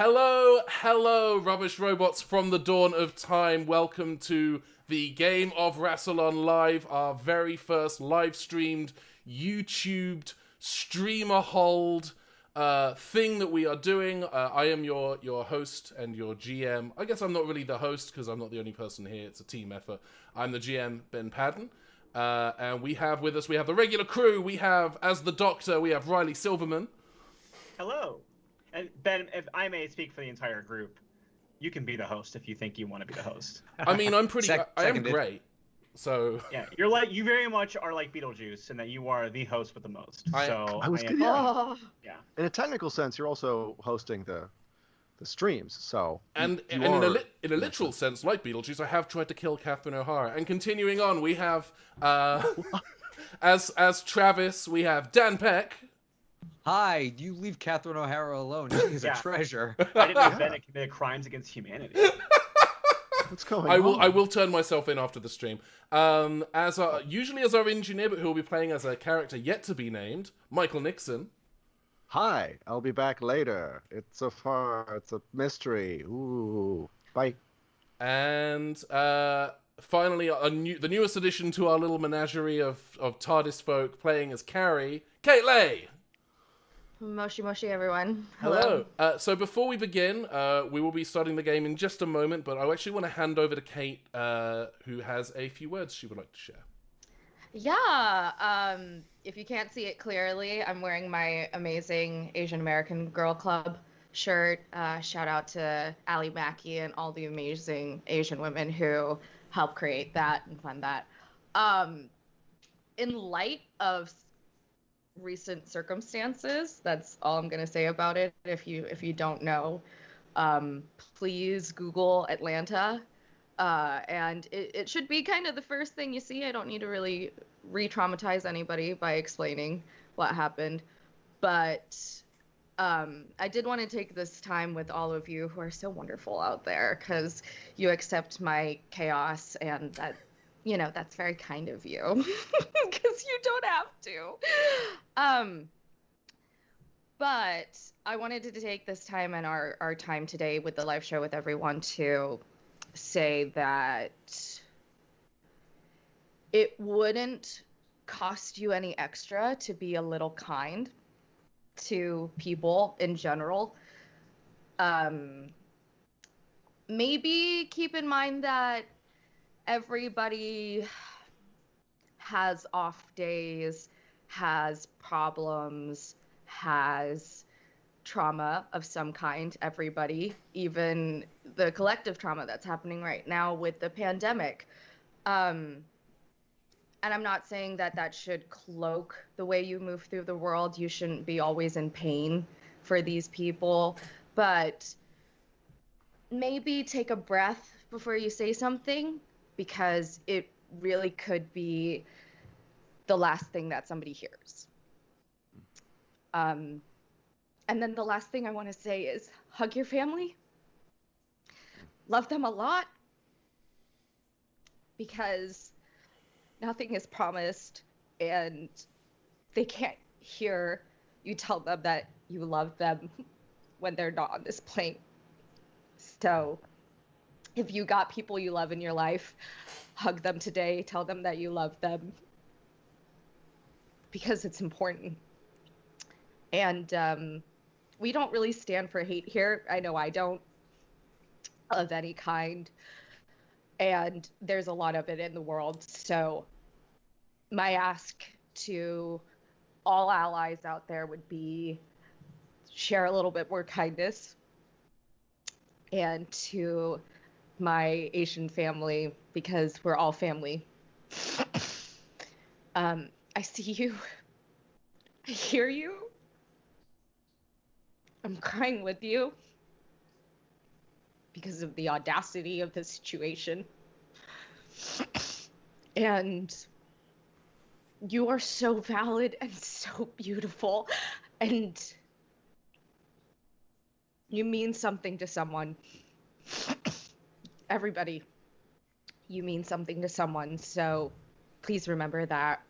Hello, rubbish robots from the dawn of time. Welcome to the Game of Rassilon Live, our very first live-streamed, YouTubed, streamer-hold thing that we are doing. I am your host and your GM. I guess I'm not really the host because I'm not the only person here. It's a team effort. I'm the GM, Ben Paddon. And we have with us, we have the regular crew. We have, as the Doctor, we have Riley Silverman. Hello. And Ben, if I may speak for the entire group, you can be the host if you think you want to be the host. I mean, I'm pretty. I am great. So yeah, you very much are like Beetlejuice, in that you are the host with the most. I was good. Yeah. In a technical sense, you're also hosting the streams. So in a literal sense, like Beetlejuice, I have tried to kill Catherine O'Hara. And continuing on, we have as Travis, we have Dan Peck. Hi, you leave Catherine O'Hara alone. She is a treasure. I didn't know Ben had committed crimes against humanity. What's going on? I will turn myself in after the stream. Usually as our engineer, but who will be playing as a character yet to be named, Michael Nixon. Hi, I'll be back later. It's a mystery. Ooh, bye. And finally, the newest addition to our little menagerie of TARDIS folk playing as Carrie, Kate Lay. Moshi moshi, everyone. Hello. So before we begin, we will be starting the game in just a moment, but I actually want to hand over to Kate, who has a few words she would like to share. Yeah, if you can't see it clearly, I'm wearing my amazing Asian American Girl Club shirt. Shout out to Ali Mackey and all the amazing Asian women who helped create that and fund that. In light of recent circumstances, that's all I'm gonna say about it. If you don't know, please Google Atlanta, and it should be kind of the first thing you see. I don't need to really re-traumatize anybody by explaining what happened, but I did want to take this time with all of you who are so wonderful out there, because you accept my chaos, and that, you know, that's very kind of you, because you don't have to. But I wanted to take this time and our time today with the live show with everyone to say that it wouldn't cost you any extra to be a little kind to people in general. Maybe keep in mind that everybody has off days, has problems, has trauma of some kind. Everybody, even the collective trauma that's happening right now with the pandemic. And I'm not saying that should cloak the way you move through the world. You shouldn't be always in pain for these people, but maybe take a breath before you say something, because it really could be the last thing that somebody hears. And then the last thing I want to say is hug your family. Love them a lot, because nothing is promised, and they can't hear you tell them that you love them when they're not on this plane. So if you got people you love in your life, hug them today, tell them that you love them, because it's important. And we don't really stand for hate here. I know I don't, of any kind. And there's a lot of it in the world. So my ask to all allies out there would be share a little bit more kindness. And to my Asian family, because we're all family, I see you. I hear you. I'm crying with you because of the audacity of the situation. And you are so valid and so beautiful, and you mean something to someone. Everybody, you mean something to someone, so please remember that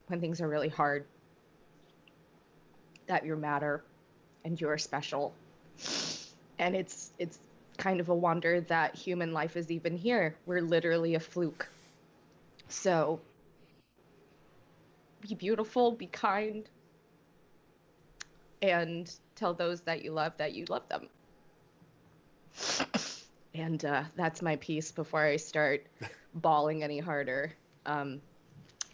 when things are really hard, that you matter and you're special. And it's kind of a wonder that human life is even here. We're literally a fluke. So be beautiful, be kind, and tell those that you love them. And that's my piece before I start bawling any harder. I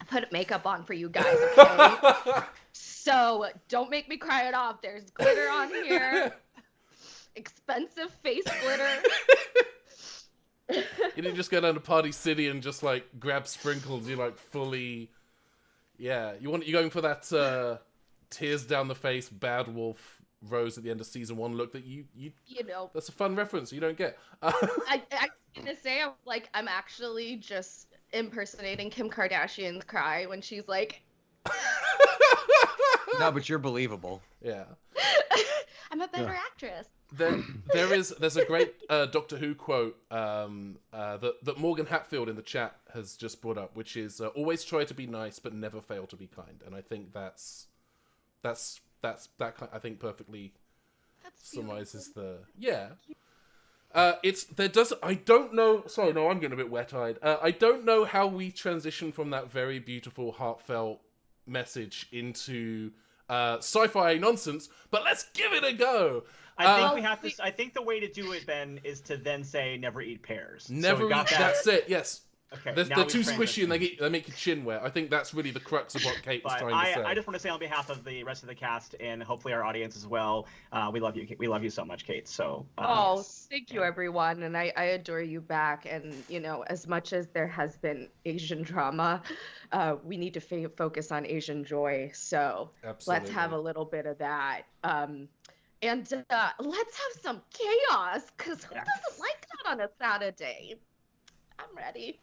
put makeup on for you guys, okay? So don't make me cry it off. There's glitter on here. Expensive face glitter. You didn't just go down to Party City and just like grab sprinkles. You like fully, yeah. You're going for that tears down the face, bad wolf Rose at the end of season 1 look that you know. That's a fun reference you don't get. I'm gonna say I'm actually just impersonating Kim Kardashian's cry when she's like. No, but you're believable. Yeah. I'm a better actress. There's a great Doctor Who quote that Morgan Hatfield in the chat has just brought up, which is always try to be nice but never fail to be kind. And I think that's I think perfectly summarizes the I don't know. Sorry, no, I'm getting a bit wet-eyed. I don't know how we transition from that very beautiful, heartfelt message into sci-fi nonsense, but let's give it a go. I think we have to. I think the way to do it, Ben, is to then say never eat pears. Never eat. That's it. Yes. Okay. They're too squishy and they make your chin wet. I think that's really the crux of what Kate was trying to say. I just want to say on behalf of the rest of the cast and hopefully our audience as well, we love you. We love you so much, Kate. So. Thank you, everyone, and I adore you back. And as much as there has been Asian drama, we need to focus on Asian joy. So Let's have a little bit of that. And let's have some chaos, because who doesn't like that on a Saturday? I'm ready.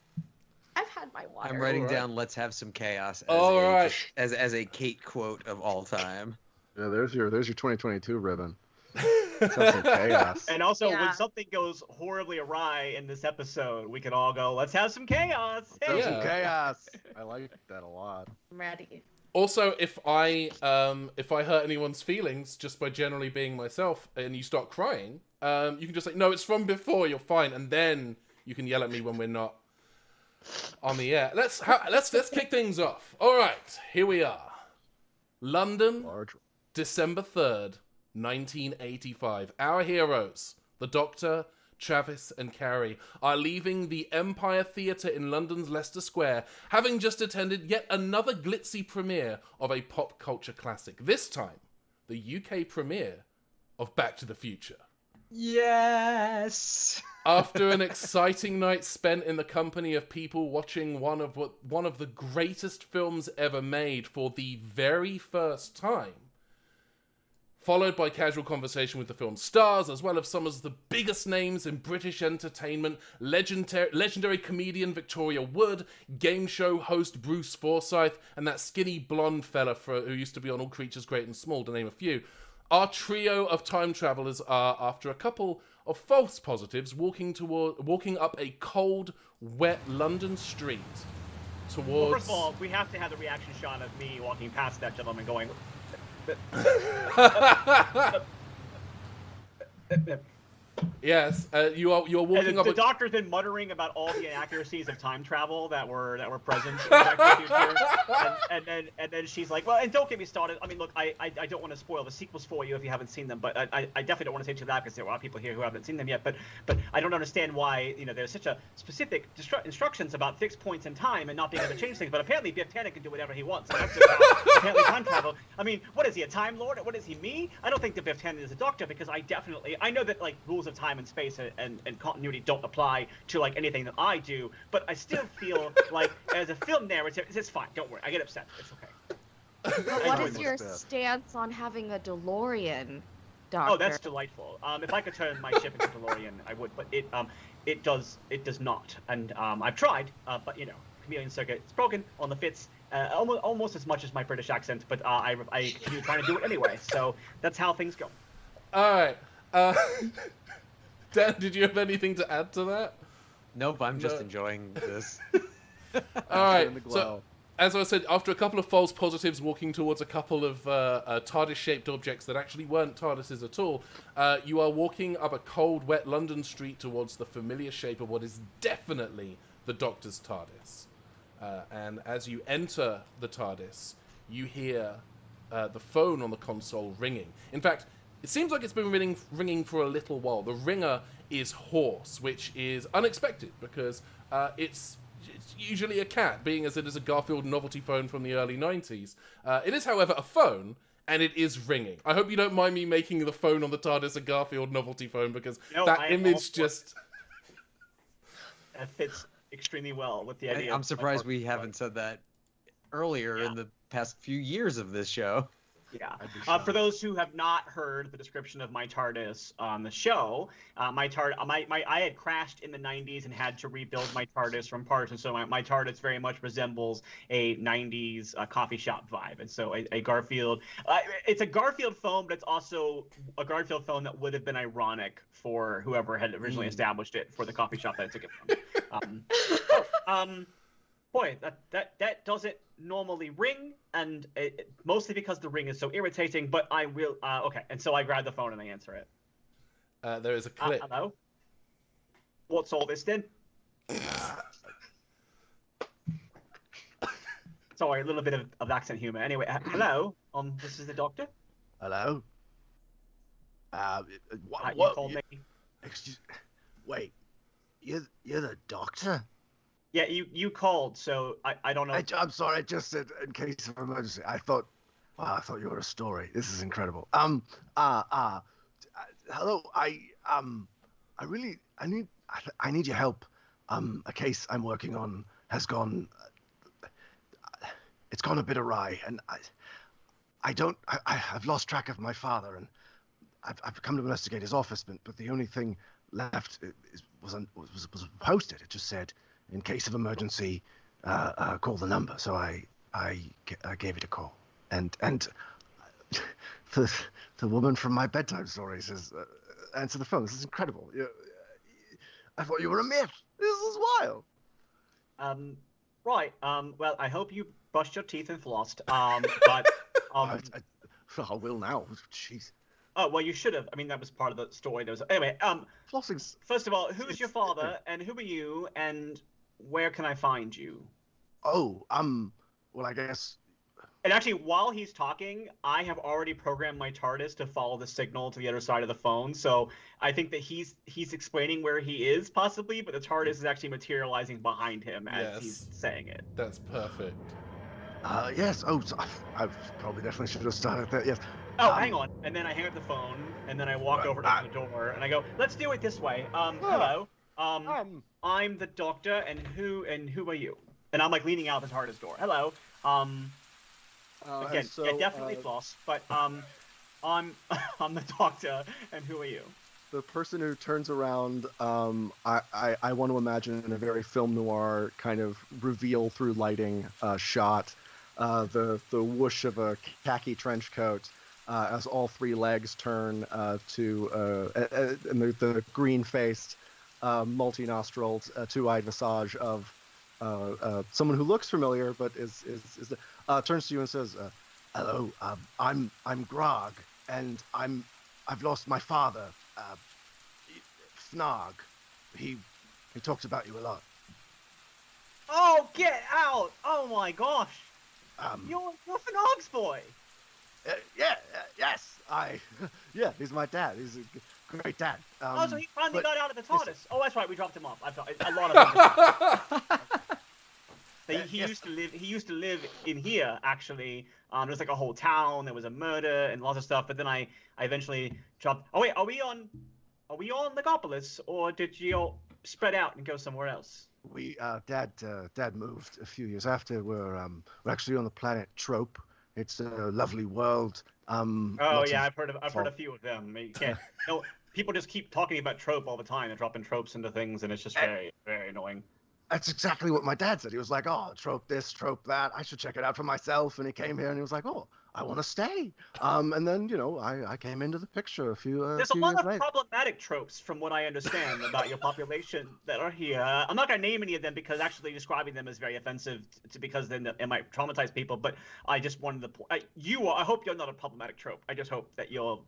I've had my water. I'm writing down "Let's have some chaos" as a Kate quote of all time. Yeah, there's your 2022 ribbon. Let's have some chaos. And also, when something goes horribly awry in this episode, we can all go, "Let's have some chaos." Let's have some chaos. I like that a lot. I'm ready. Also, if I hurt anyone's feelings just by generally being myself, and you start crying, you can just say, "No, it's from before. You're fine," and then you can yell at me when we're not on the air. Let's kick things off. All right, here we are. London, December 3rd, 1985. Our heroes, the Doctor, Travis, and Carrie, are leaving the Empire Theatre in London's Leicester Square, having just attended yet another glitzy premiere of a pop culture classic. This time, the UK premiere of Back to the Future. Yes! After an exciting night spent in the company of people watching one of the greatest films ever made for the very first time, followed by casual conversation with the film's stars, as well as some of the biggest names in British entertainment, legendary comedian Victoria Wood, game show host Bruce Forsyth, and that skinny blonde fella who used to be on All Creatures Great and Small, to name a few. Our trio of time travelers are, after a couple of false positives, walking up a cold, wet London street towards... Well, first of all, we have to have the reaction shot of me walking past that gentleman going... Yes, you're walking and up. The doctor's been muttering about all the inaccuracies of time travel that were present in Back to the Future, and then she's like, well, and don't get me started. I mean, look, I don't want to spoil the sequels for you if you haven't seen them, but I definitely don't want to say to that because there are a lot of people here who haven't seen them yet. But I don't understand why there's such a specific instructions about fixed points in time and not being able to change things. But apparently Biff Tannen can do whatever he wants. And that's apparently time travel. I mean, what is he, a time lord? What is he, me? I don't think that Biff Tannen is a doctor because I know that like rules of time and space and continuity don't apply to like anything that I do, but I still feel like as a film narrative, it's fine. Don't worry, I get upset. It's okay. But what is your stance on having a DeLorean, Doctor? Oh, that's delightful. If I could turn my ship into DeLorean, I would, but it does not. And I've tried, but chameleon circuit, it's broken on the fits. Almost as much as my British accent, but I continue trying to do it anyway. So that's how things go. All right. Dan, did you have anything to add to that? Nope, I'm just enjoying this. All right. as I said, after a couple of false positives walking towards a couple of TARDIS-shaped objects that actually weren't TARDISes at all, you are walking up a cold, wet London street towards the familiar shape of what is definitely the Doctor's TARDIS. And as you enter the TARDIS, you hear the phone on the console ringing. In fact, it seems like it's been ringing for a little while. The ringer is hoarse, which is unexpected because it's usually a cat, being as it is a Garfield novelty phone from the early 90s. It is, however, a phone, and it is ringing. I hope you don't mind me making the phone on the TARDIS a Garfield novelty phone, because that image just... That fits extremely well with the idea. I'm surprised we haven't said that earlier in the past few years of this show. Yeah. For those who have not heard the description of my TARDIS on the show, I had crashed in the 90s and had to rebuild my TARDIS from parts, and so my TARDIS very much resembles a 90s coffee shop vibe. And so a Garfield, it's a Garfield phone, but it's also a Garfield phone that would have been ironic for whoever had originally established it for the coffee shop that I took it from. Boy, that doesn't normally ring, and mostly because the ring is so irritating, but I will... okay, and so I grab the phone and I answer it. There is a clip. Hello? What's all this then? Sorry, a little bit of accent humor. Anyway, hello? This is the Doctor? Hello? You called me? Excuse... Wait, you're the Doctor? Yeah, you called, so I don't know. I'm sorry, I just said in case of emergency. I thought you were a story. This is incredible. Hello. I need your help. A case I'm working on has gone. It's gone a bit awry, and I've lost track of my father, and I've come to investigate his office, but the only thing left was posted. It just said, in case of emergency, call the number. So I gave it a call, and the woman from my bedtime story says, answer the phone. This is incredible. I thought you were a myth. This is wild. Right. Well, I hope you brushed your teeth and flossed. But I will now. Jeez. Oh, well, you should have. I mean, that was part of the story. Anyway, flossing's... First of all, who's your father, and who are you, and where can I find you? Oh, well, I guess... And actually, while he's talking, I have already programmed my TARDIS to follow the signal to the other side of the phone, so I think that he's explaining where he is, possibly, but the TARDIS is actually materializing behind him as he's saying it. That's perfect. Yes. Oh, so I probably definitely should have started that, yes. Oh, hang on. And then I hang up the phone, and then I walk over to the door, and I go, let's do it this way. Hello. I'm the Doctor, and who are you? And I'm like leaning out the TARDIS door. Hello. Again, definitely floss, but I'm the Doctor, and who are you? The person who turns around, I want to imagine in a very film noir kind of reveal through lighting shot, the whoosh of a khaki trench coat, as all three legs turn to and the green-faced, multi-nostrilled, two-eyed visage of someone who looks familiar but is turns to you and says, "Hello, I'm Grog, and I've lost my father, Fnog. He talks about you a lot." Oh, get out! Oh my gosh! You're Fnog's boy. Yes, yeah, he's my dad. He's a great dad. So he finally got out of the TARDIS. Oh, that's right, we dropped him off. A lot of He used to live in here, actually. There was like a whole town. There was a murder and lots of stuff. But then I eventually dropped. Oh wait, are we on Legopolis, or did you all spread out and go somewhere else? We Dad moved a few years after. We're actually on the planet Trope. It's a lovely world. Oh yeah, I've heard a few of them. You can't, people just keep talking about Trope all the time. They're dropping tropes into things, and it's just very, very annoying. That's exactly what my dad said. He was like, "Oh, Trope this, Trope that. I should check it out for myself." And he came here and he was like, "Oh, I want to stay. And then, I came into the picture a few There's a few lot years of later. problematic tropes, from what I understand, about your population that are here. I'm not going to name any of them because actually describing them is very offensive because then it might traumatize people. But I just wanted to. I hope you're not a problematic trope. I just hope that you're.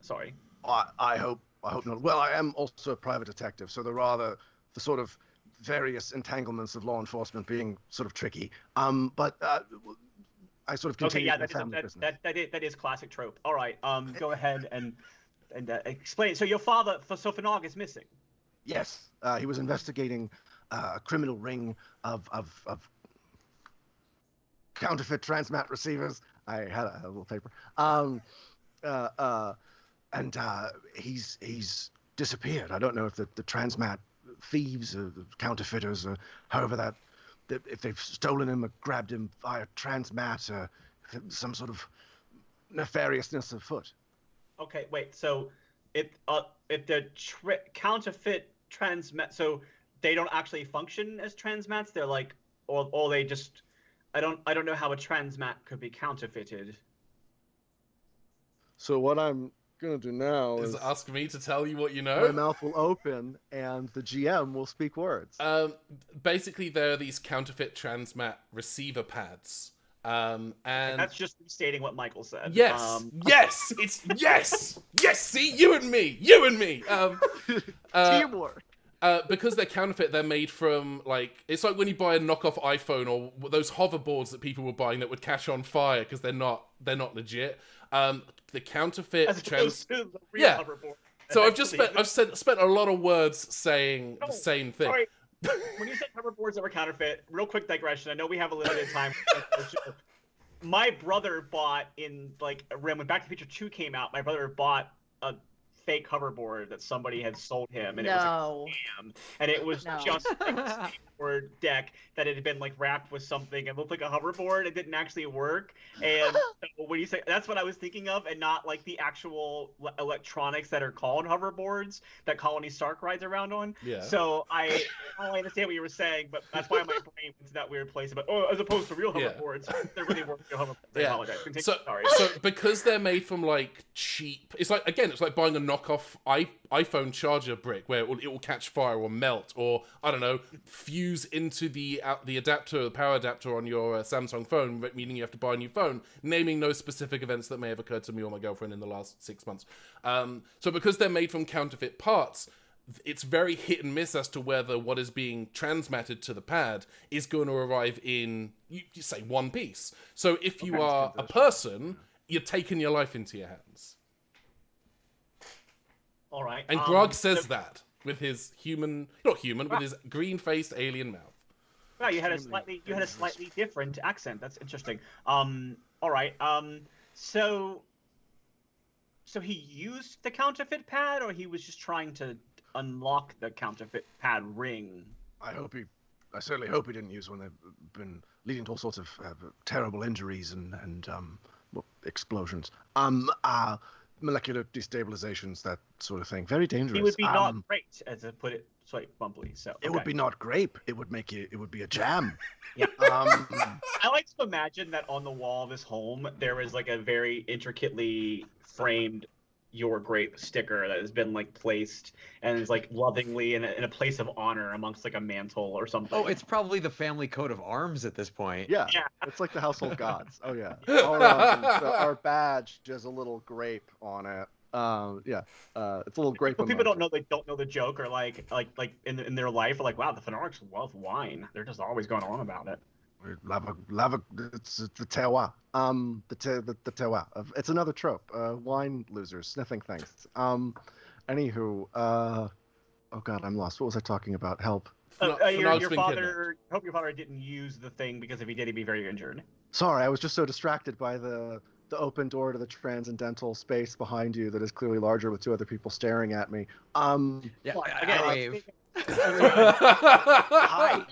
Sorry. I hope not. Well, I am also a private detective, so there are the sort of various entanglements of law enforcement being sort of tricky. But I sort of continue Okay, yeah, with the family business. that is classic trope. All right, go ahead and explain. So your father, so Fanog is missing. Yes, he was investigating a criminal ring of counterfeit transmat receivers. I had a little paper. And he's disappeared. I don't know if the transmat thieves or the counterfeiters or however if they've stolen him or grabbed him via transmat or some sort of nefariousness afoot. Okay, wait. So if the counterfeit transmat, so they don't actually function as transmats. They're like, or they just. I don't know how a transmat could be counterfeited. So what I'm gonna do now Is ask me to tell you what you know. my mouth will open and the GM will speak words. Basically, there are these counterfeit transmat receiver pads. And that's just restating what Michael said. Yes, yes. See, you and me. Teamwork. Because they're counterfeit, they're made from it's like when you buy a knockoff iPhone or those hoverboards that people were buying that would catch on fire because they're not legit. The counterfeit as opposed to the real yeah. hoverboard. So I've spent a lot of words saying the same thing. Sorry. When you said hoverboards that were counterfeit, real quick digression. I know we have a limited time. My brother bought when Back to the Future 2 came out. My brother bought a fake hoverboard that somebody had sold him, and it was a scam. And it was just a skateboard deck that had been wrapped with something and looked like a hoverboard. It didn't actually work. And so when you say that's what I was thinking of, and not the actual electronics that are called hoverboards that Colony Stark rides around on. Yeah. So I understand what you were saying, but that's why my brain went to that weird place. But as opposed to real hoverboards, they're really real hoverboards. I apologize. Continue. Sorry. So because they're made from cheap, it's like buying a knockoff iPhone charger brick where it will catch fire or melt or I don't know fuse into the adapter, the power adapter on your Samsung phone, meaning you have to buy a new phone. Naming no specific events that may have occurred to me or my girlfriend in the last 6 months. So because they're made from counterfeit parts, it's very hit and miss as to whether what is being transmitted to the pad is going to arrive in, you say, one piece. So if you are a person, you're taking your life into your hands. All right. And Grog says that with his with his green-faced alien mouth. Wow, you had a slightly different accent. That's interesting. All right. So he used the counterfeit pad, or he was just trying to unlock the counterfeit pad ring? I certainly hope he didn't use one. They've been leading to all sorts of terrible injuries and explosions. Molecular destabilizations, that sort of thing. Very dangerous. He would be not great, as to put it slightly bumpily. So okay. It would be not grape. It would be a jam. Yeah. I like to imagine that on the wall of his home there is a very intricately framed "Your Grape" sticker that has been placed and is lovingly in a place of honor amongst a mantle or something. Oh, it's probably the family coat of arms at this point. Yeah. It's like the household gods. Oh yeah. Our badge has a little grape on it. It's a little grape. But people don't know the joke, or in their life, are wow, the Fenarks love wine. They're just always going on about it. Lava, it's the tewa. The tewa. It's another trope. Wine losers sniffing things. Anywho, oh god, I'm lost. What was I talking about? Help. Your father. I hope your father didn't use the thing, because if he did, he'd be very injured. Sorry, I was just so distracted by the open door to the transcendental space behind you that is clearly larger with two other people staring at me. Yeah, I wave. Hi.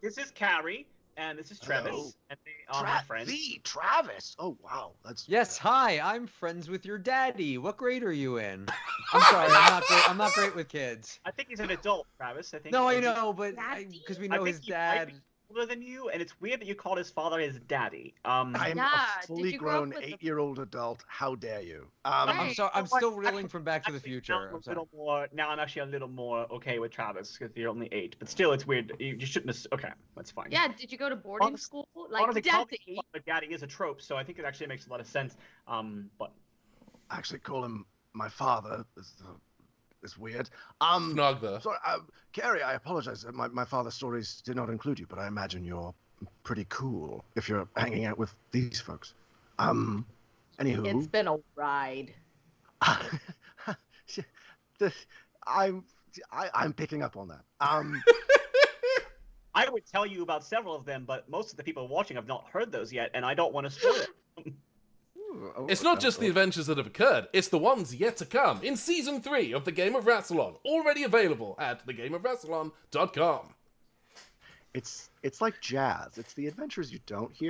This is Carrie. And this is Travis, Hello. and they are my friends. Travis. Oh wow, that's. Yes, hi. I'm friends with your daddy. What grade are you in? I'm sorry, I'm not great with kids. I think he's an adult, Travis. I think. No, I know, but because we know his dad. older than you, and it's weird that you called his father his daddy. I'm Yeah, a did fully you grow up grown with a- 8-year-old adult. How dare you? Right. I'm But still reeling from Back to the actually, Future. I'm sorry. now I'm actually a little more okay with Travis because you're only 8, but still, it's weird. You shouldn't have. Okay, that's fine. Yeah, did you go to boarding Honest- school? Like, Honestly, calling daddy. his father daddy is a trope, so I think it actually makes a lot of sense. But I actually call him my father. It's weird. Snogger. Sorry, Carrie, I apologize. My father's stories did not include you, but I imagine you're pretty cool if you're hanging out with these folks. Anywho. It's been a ride. I'm picking up on that. I would tell you about several of them, but most of the people watching have not heard those yet, and I don't want to spoil it. It's not just the adventures that have occurred, it's the ones yet to come in Season 3 of the Game of Rassilon, already available at thegameofrassilon.com. It's like jazz. It's the adventures you don't hear.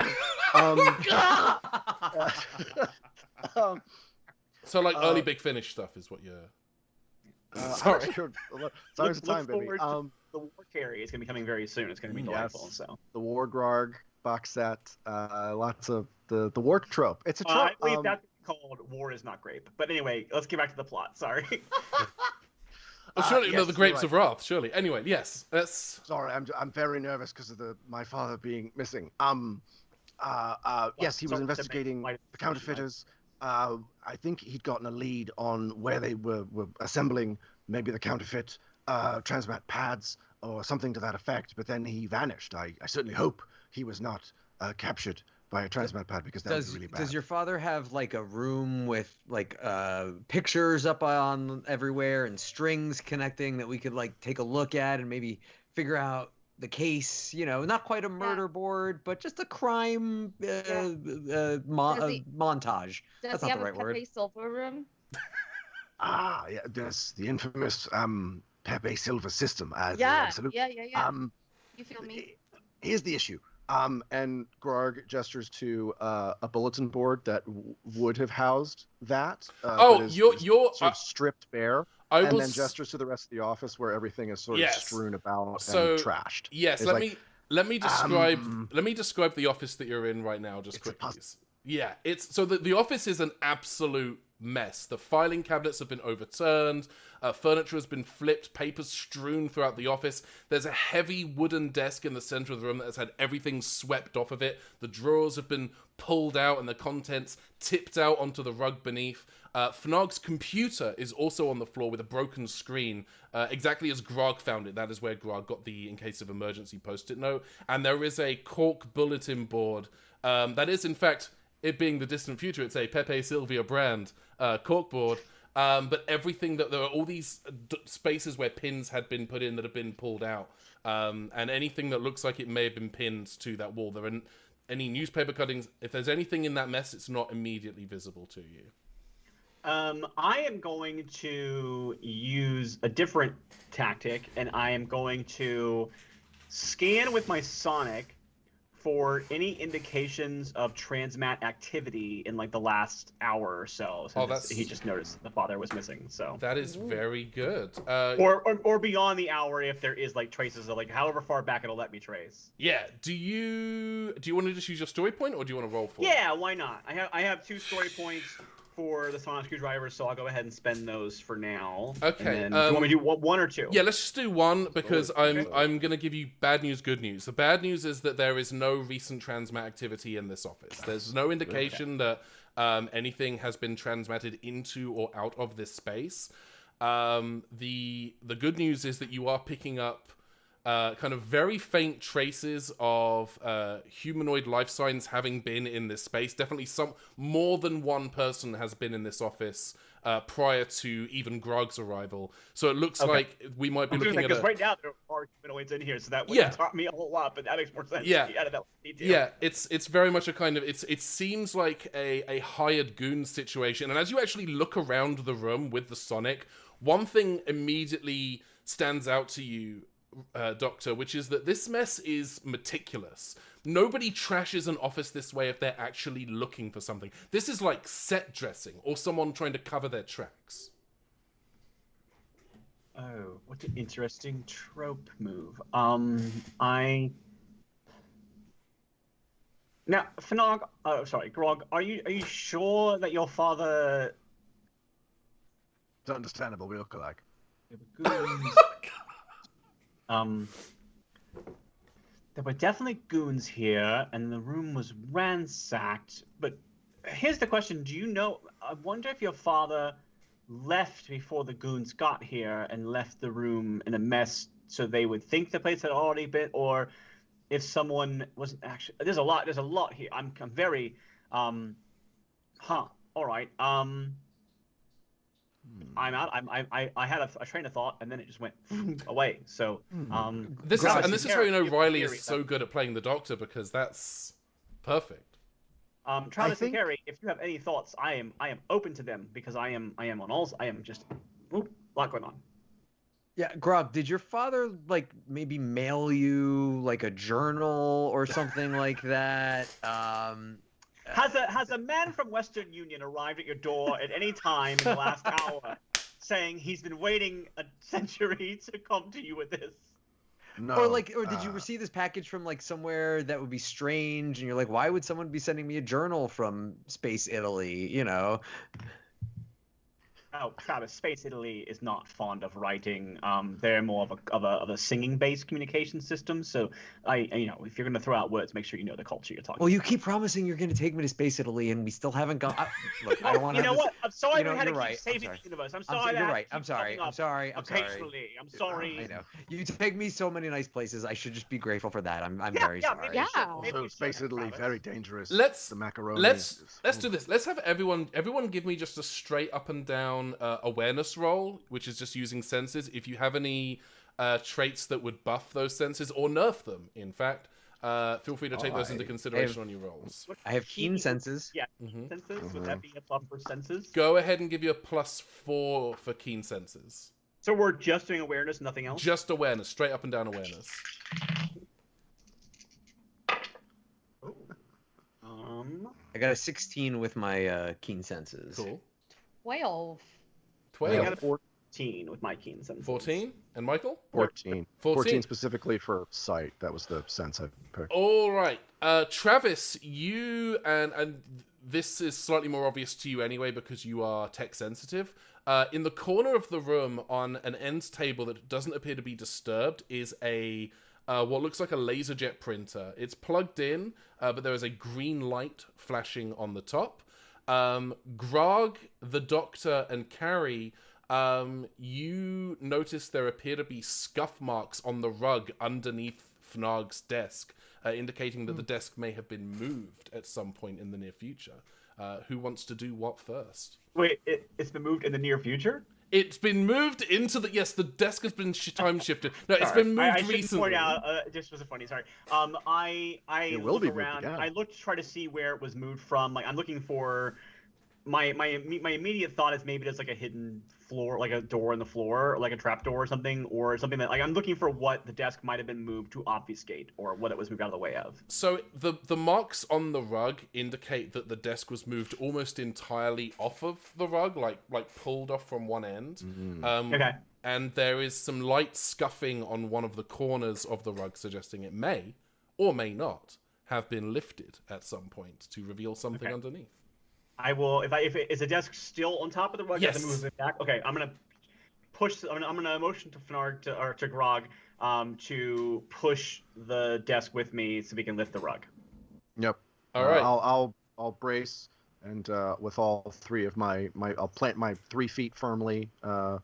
So, like, early Big Finish stuff is what you're... Sorry. Sorry for time, baby. Forward to the War Carrie is going to be coming very soon. It's going to be delightful. So the War Grog box set, lots of the war trope. It's a trope. I believe that's called War is Not Grape. But anyway, let's get back to the plot. Sorry. Well, surely, yes, the Grapes you're of Wrath, surely. Anyway, yes, that's... Sorry, I'm very nervous because of my father being missing. Yes, he was investigating the counterfeiters. I think he'd gotten a lead on where they were assembling maybe the counterfeit transmat pads or something to that effect, but then he vanished. I certainly hope he was not captured by a transmat pad because that would be really bad. Does your father have like a room with like pictures up on everywhere and strings connecting that we could like take a look at and maybe figure out the case? You know, not quite a murder board, but just a crime montage. Does That's he not have the right a word. Pepe Silver room? Yeah, there's the infamous Pepe Silva system. Yeah, Absolutely. yeah. You feel me? Here's the issue. And Grog gestures to a bulletin board that would have housed that. You're sort of stripped bare. And then gestures to the rest of the office where everything is sort of strewn about and trashed. Yes, it's let me describe the office that you're in right now just quickly. Yeah, the office is an absolute mess. The filing cabinets have been overturned, furniture has been flipped, papers strewn throughout the office. There's a heavy wooden desk in the center of the room that has had everything swept off of it. The drawers have been pulled out and the contents tipped out onto the rug beneath. Fnog's computer is also on the floor with a broken screen, exactly as Grog found it. That is where Grog got the in case of emergency post-it note. And there is a cork bulletin board that is, in fact, it being the distant future, it's a Pepe Sylvia brand corkboard. But everything there are all these spaces where pins had been put in that have been pulled out. And anything that looks like it may have been pinned to that wall. There aren't any newspaper cuttings. If there's anything in that mess, it's not immediately visible to you. I am going to use a different tactic, and I am going to scan with my Sonic for any indications of transmat activity in like the last hour or so. He just noticed the father was missing. So that is very good. Or beyond the hour if there is like traces of like however far back it'll let me trace. Yeah. Do you want to just use your story point or do you want to roll for it? Yeah, why not? I have 2 story points for the sonic screwdriver, so I'll go ahead and spend those for now. Okay. And then, do you want me to do 1 or 2? Yeah, let's just do 1 because I'm gonna give you bad news, good news. The bad news is that there is no recent transmat activity in this office. There's no indication that anything has been transmitted into or out of this space. The good news is that you are picking up kind of very faint traces of humanoid life signs having been in this space. Definitely more than one person has been in this office prior to even Grog's arrival. So it looks like we might be looking at because right now there are humanoids in here, so that wouldn't taught me a whole lot, but that makes more sense. Yeah, out of that detail. Yeah, it's very much a kind of it seems like a hired goon situation. And as you actually look around the room with the Sonic, one thing immediately stands out to you, Doctor, which is that this mess is meticulous. Nobody trashes an office this way if they're actually looking for something. This is like set dressing or someone trying to cover their tracks. Oh, what an interesting trope move. I Now, Fnog, sorry, Grog, are you sure that your father? It's understandable. We look alike. Goons. There were definitely goons here, and the room was ransacked. But here's the question: do you know? I wonder if your father left before the goons got here and left the room in a mess, so they would think the place had already been, or if someone wasn't actually. There's a lot here. I'm very, All right. I'm out. I had a train of thought, and then it just went away. So, This is how you know Riley Carrie, is so good at playing the Doctor, because that's perfect. Travis and Carrie, if you have any thoughts, I am open to them, because I am on all. I am just a lot going on. Yeah, Grog, did your father like maybe mail you like a journal or something like that? Has a man from Western Union arrived at your door at any time in the last hour, saying he's been waiting a century to come to you with this? No. Or did you receive this package from like somewhere that would be strange, and you're like, why would someone be sending me a journal from Space Italy? You know. Oh, Travis, Space Italy is not fond of writing. They're more of a singing-based communication system. So, if you're going to throw out words, make sure you know the culture you're talking. Well, you keep promising you're going to take me to Space Italy, and we still haven't gone. Look, I don't want to. You know what? I'm sorry we had to you're keep right. saving the universe. I'm sorry. You're right. I'm sorry. Occasionally, I'm sorry. I know. You take me so many nice places. I should just be grateful for that. I'm very sorry. Yeah. Also, Space Italy, very dangerous. Let's the macaroni. Let's do this. Let's have everyone give me just a straight up and down awareness roll, which is just using senses. If you have any traits that would buff those senses or nerf them, in fact, feel free to take those into consideration on your rolls. I have keen senses. Yeah, senses. Would that be a plus for senses? Go ahead and give you a +4 for keen senses. So we're just doing awareness, nothing else? Just awareness, straight up and down awareness. I got a 16 with my keen senses. Cool. 12. 12. I got a 14 with my keen senses. 14. And Michael? 14. 14. 14 specifically for sight. That was the sense I picked. All right. Travis, you and this is slightly more obvious to you anyway because you are tech sensitive. In the corner of the room on an end table that doesn't appear to be disturbed is a what looks like a laserjet printer. It's plugged in, but there is a green light flashing on the top. Grog, the Doctor, and Carrie, you notice there appear to be scuff marks on the rug underneath Fnog's desk, indicating that the desk may have been moved at some point in the near future. Who wants to do what first? Wait, it's been moved in the near future? It's been moved into the... Yes, the desk has been time shifted. No, it's been moved I recently. Point out, this was funny, sorry. I look around. I looked to try to see where it was moved from. Like, I'm looking for... My immediate thought is maybe there's like a hidden floor, like a door in the floor, like a trap door or something that like I'm looking for what the desk might have been moved to obfuscate or what it was moved out of the way of. So the marks on the rug indicate that the desk was moved almost entirely off of the rug, like pulled off from one end. Mm-hmm. Okay. And there is some light scuffing on one of the corners of the rug, suggesting it may or may not have been lifted at some point to reveal something underneath. I will if is the desk still on top of the rug? Yes. As I move it back? Okay, I'm gonna motion to Fnarg to Grog to push the desk with me so we can lift the rug. Yep. All right. I'll brace and with all three of I'll plant my 3 feet firmly. All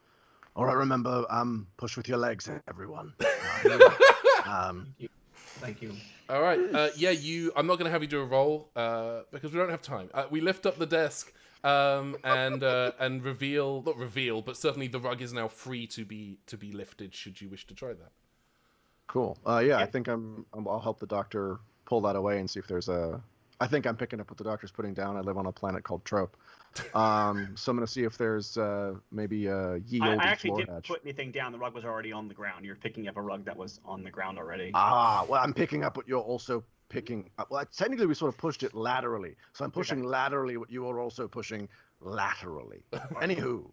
right, remember, push with your legs, everyone. Thank you. All right. I'm not going to have you do a roll because we don't have time. We lift up the desk and reveal, not reveal, but certainly the rug is now free to be lifted. Should you wish to try that? Cool. I think I'll help the doctor pull that away and see if there's a. I think I'm picking up what the doctor's putting down. I live on a planet called Trope. So I'm going to see if there's maybe a ye olde I actually floor didn't hatch. put anything down. The rug was already on the ground. You're picking up a rug that was on the ground already. Well, I'm picking up what you're also picking up. Well, technically, we sort of pushed it laterally. So I'm pushing laterally what you are also pushing laterally. Anywho.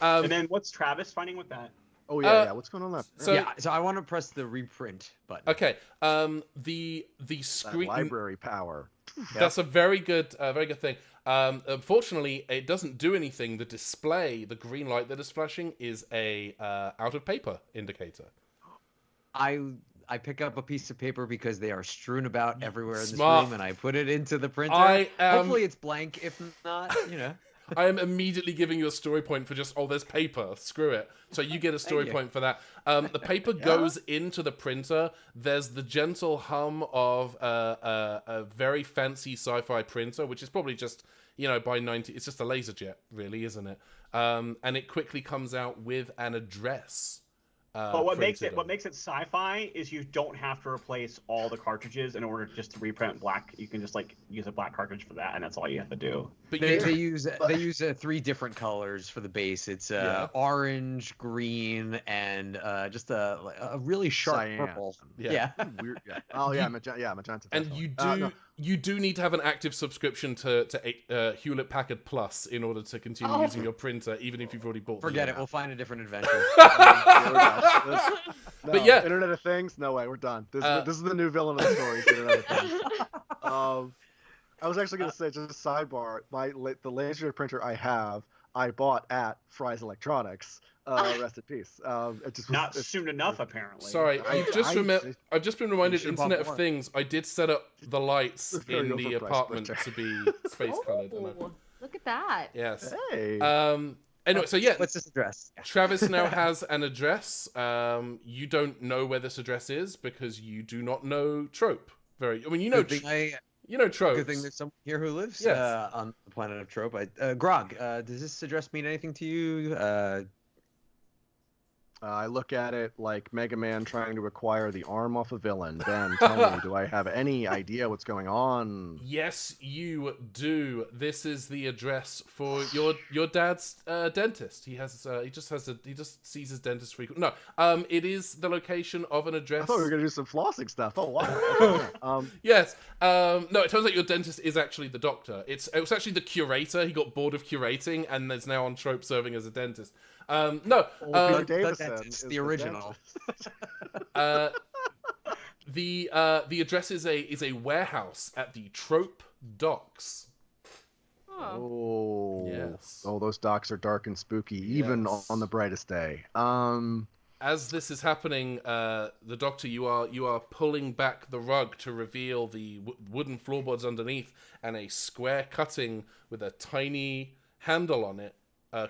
And then what's Travis finding with that? Oh yeah. What's going on there? So- So I want to press the reprint button. Okay. The That screen. library power. That's a very good thing. Unfortunately, it doesn't do anything. The display, the green light that is flashing, is a out of paper indicator. I pick up a piece of paper because they are strewn about everywhere in this Smart. room, and I put it into the printer. I am- Hopefully it's blank. If not, I am immediately giving you a story point for just, there's paper. Screw it. So you get a story you. point for that. The paper goes into the printer. There's the gentle hum of a very fancy sci-fi printer, which is probably just, by 90, it's just a laser jet, really, isn't it? And it quickly comes out with an address. But what makes printed it on sci-fi is you don't have to replace all the cartridges in order just to reprint black. You can just use a black cartridge for that, and that's all you have to do. But they use 3 different colors for the base. It's orange, green, and just a really sharp Cyan. purple. Yeah. Weird. Yeah. Oh yeah, magenta. And definitely. you do need to have an active subscription to Hewlett Packard Plus in order to continue using your printer, even if you've already bought. Forget it. We'll find a different adventure. But yeah. Internet of Things. No way, we're done. This is the new villain of the story. the Internet of Things. I was actually going to say, just a sidebar. The laser printer I have, I bought at Fry's Electronics. Rest in peace. Not soon enough, apparently. Sorry, I've just been reminded. should've Internet bought of more. Things. I did set up the lights Very in the overpriced apartment printer. to be space colored. Oh, look at that. Yes. Hey. Anyway, so yeah, What's this address? Travis now has an address. You don't know where this address is because you do not know Trope. Good thing Trope. Good thing there's someone here who lives Yes. on the planet of Trope. Grog, does this address mean anything to you? I look at it like Mega Man trying to acquire the arm off a villain. Ben, tell me, do I have any idea what's going on? Yes, you do. This is the address for your dad's dentist. He just sees his dentist frequently. No, it is the location of an address. I thought we were gonna do some flossing stuff. Oh wow. Yes. No, it turns out your dentist is actually the doctor. It was actually the curator. He got bored of curating and is now on Trope serving as a dentist. Peter Davison dentist, is the original. dentist. The address is a warehouse at the Trope docks. Oh. Oh. Yes. Oh, those docks are dark and spooky, even Yes. on the brightest day. As this is happening, the doctor, you are pulling back the rug to reveal the wooden floorboards underneath and a square cutting with a tiny handle on it,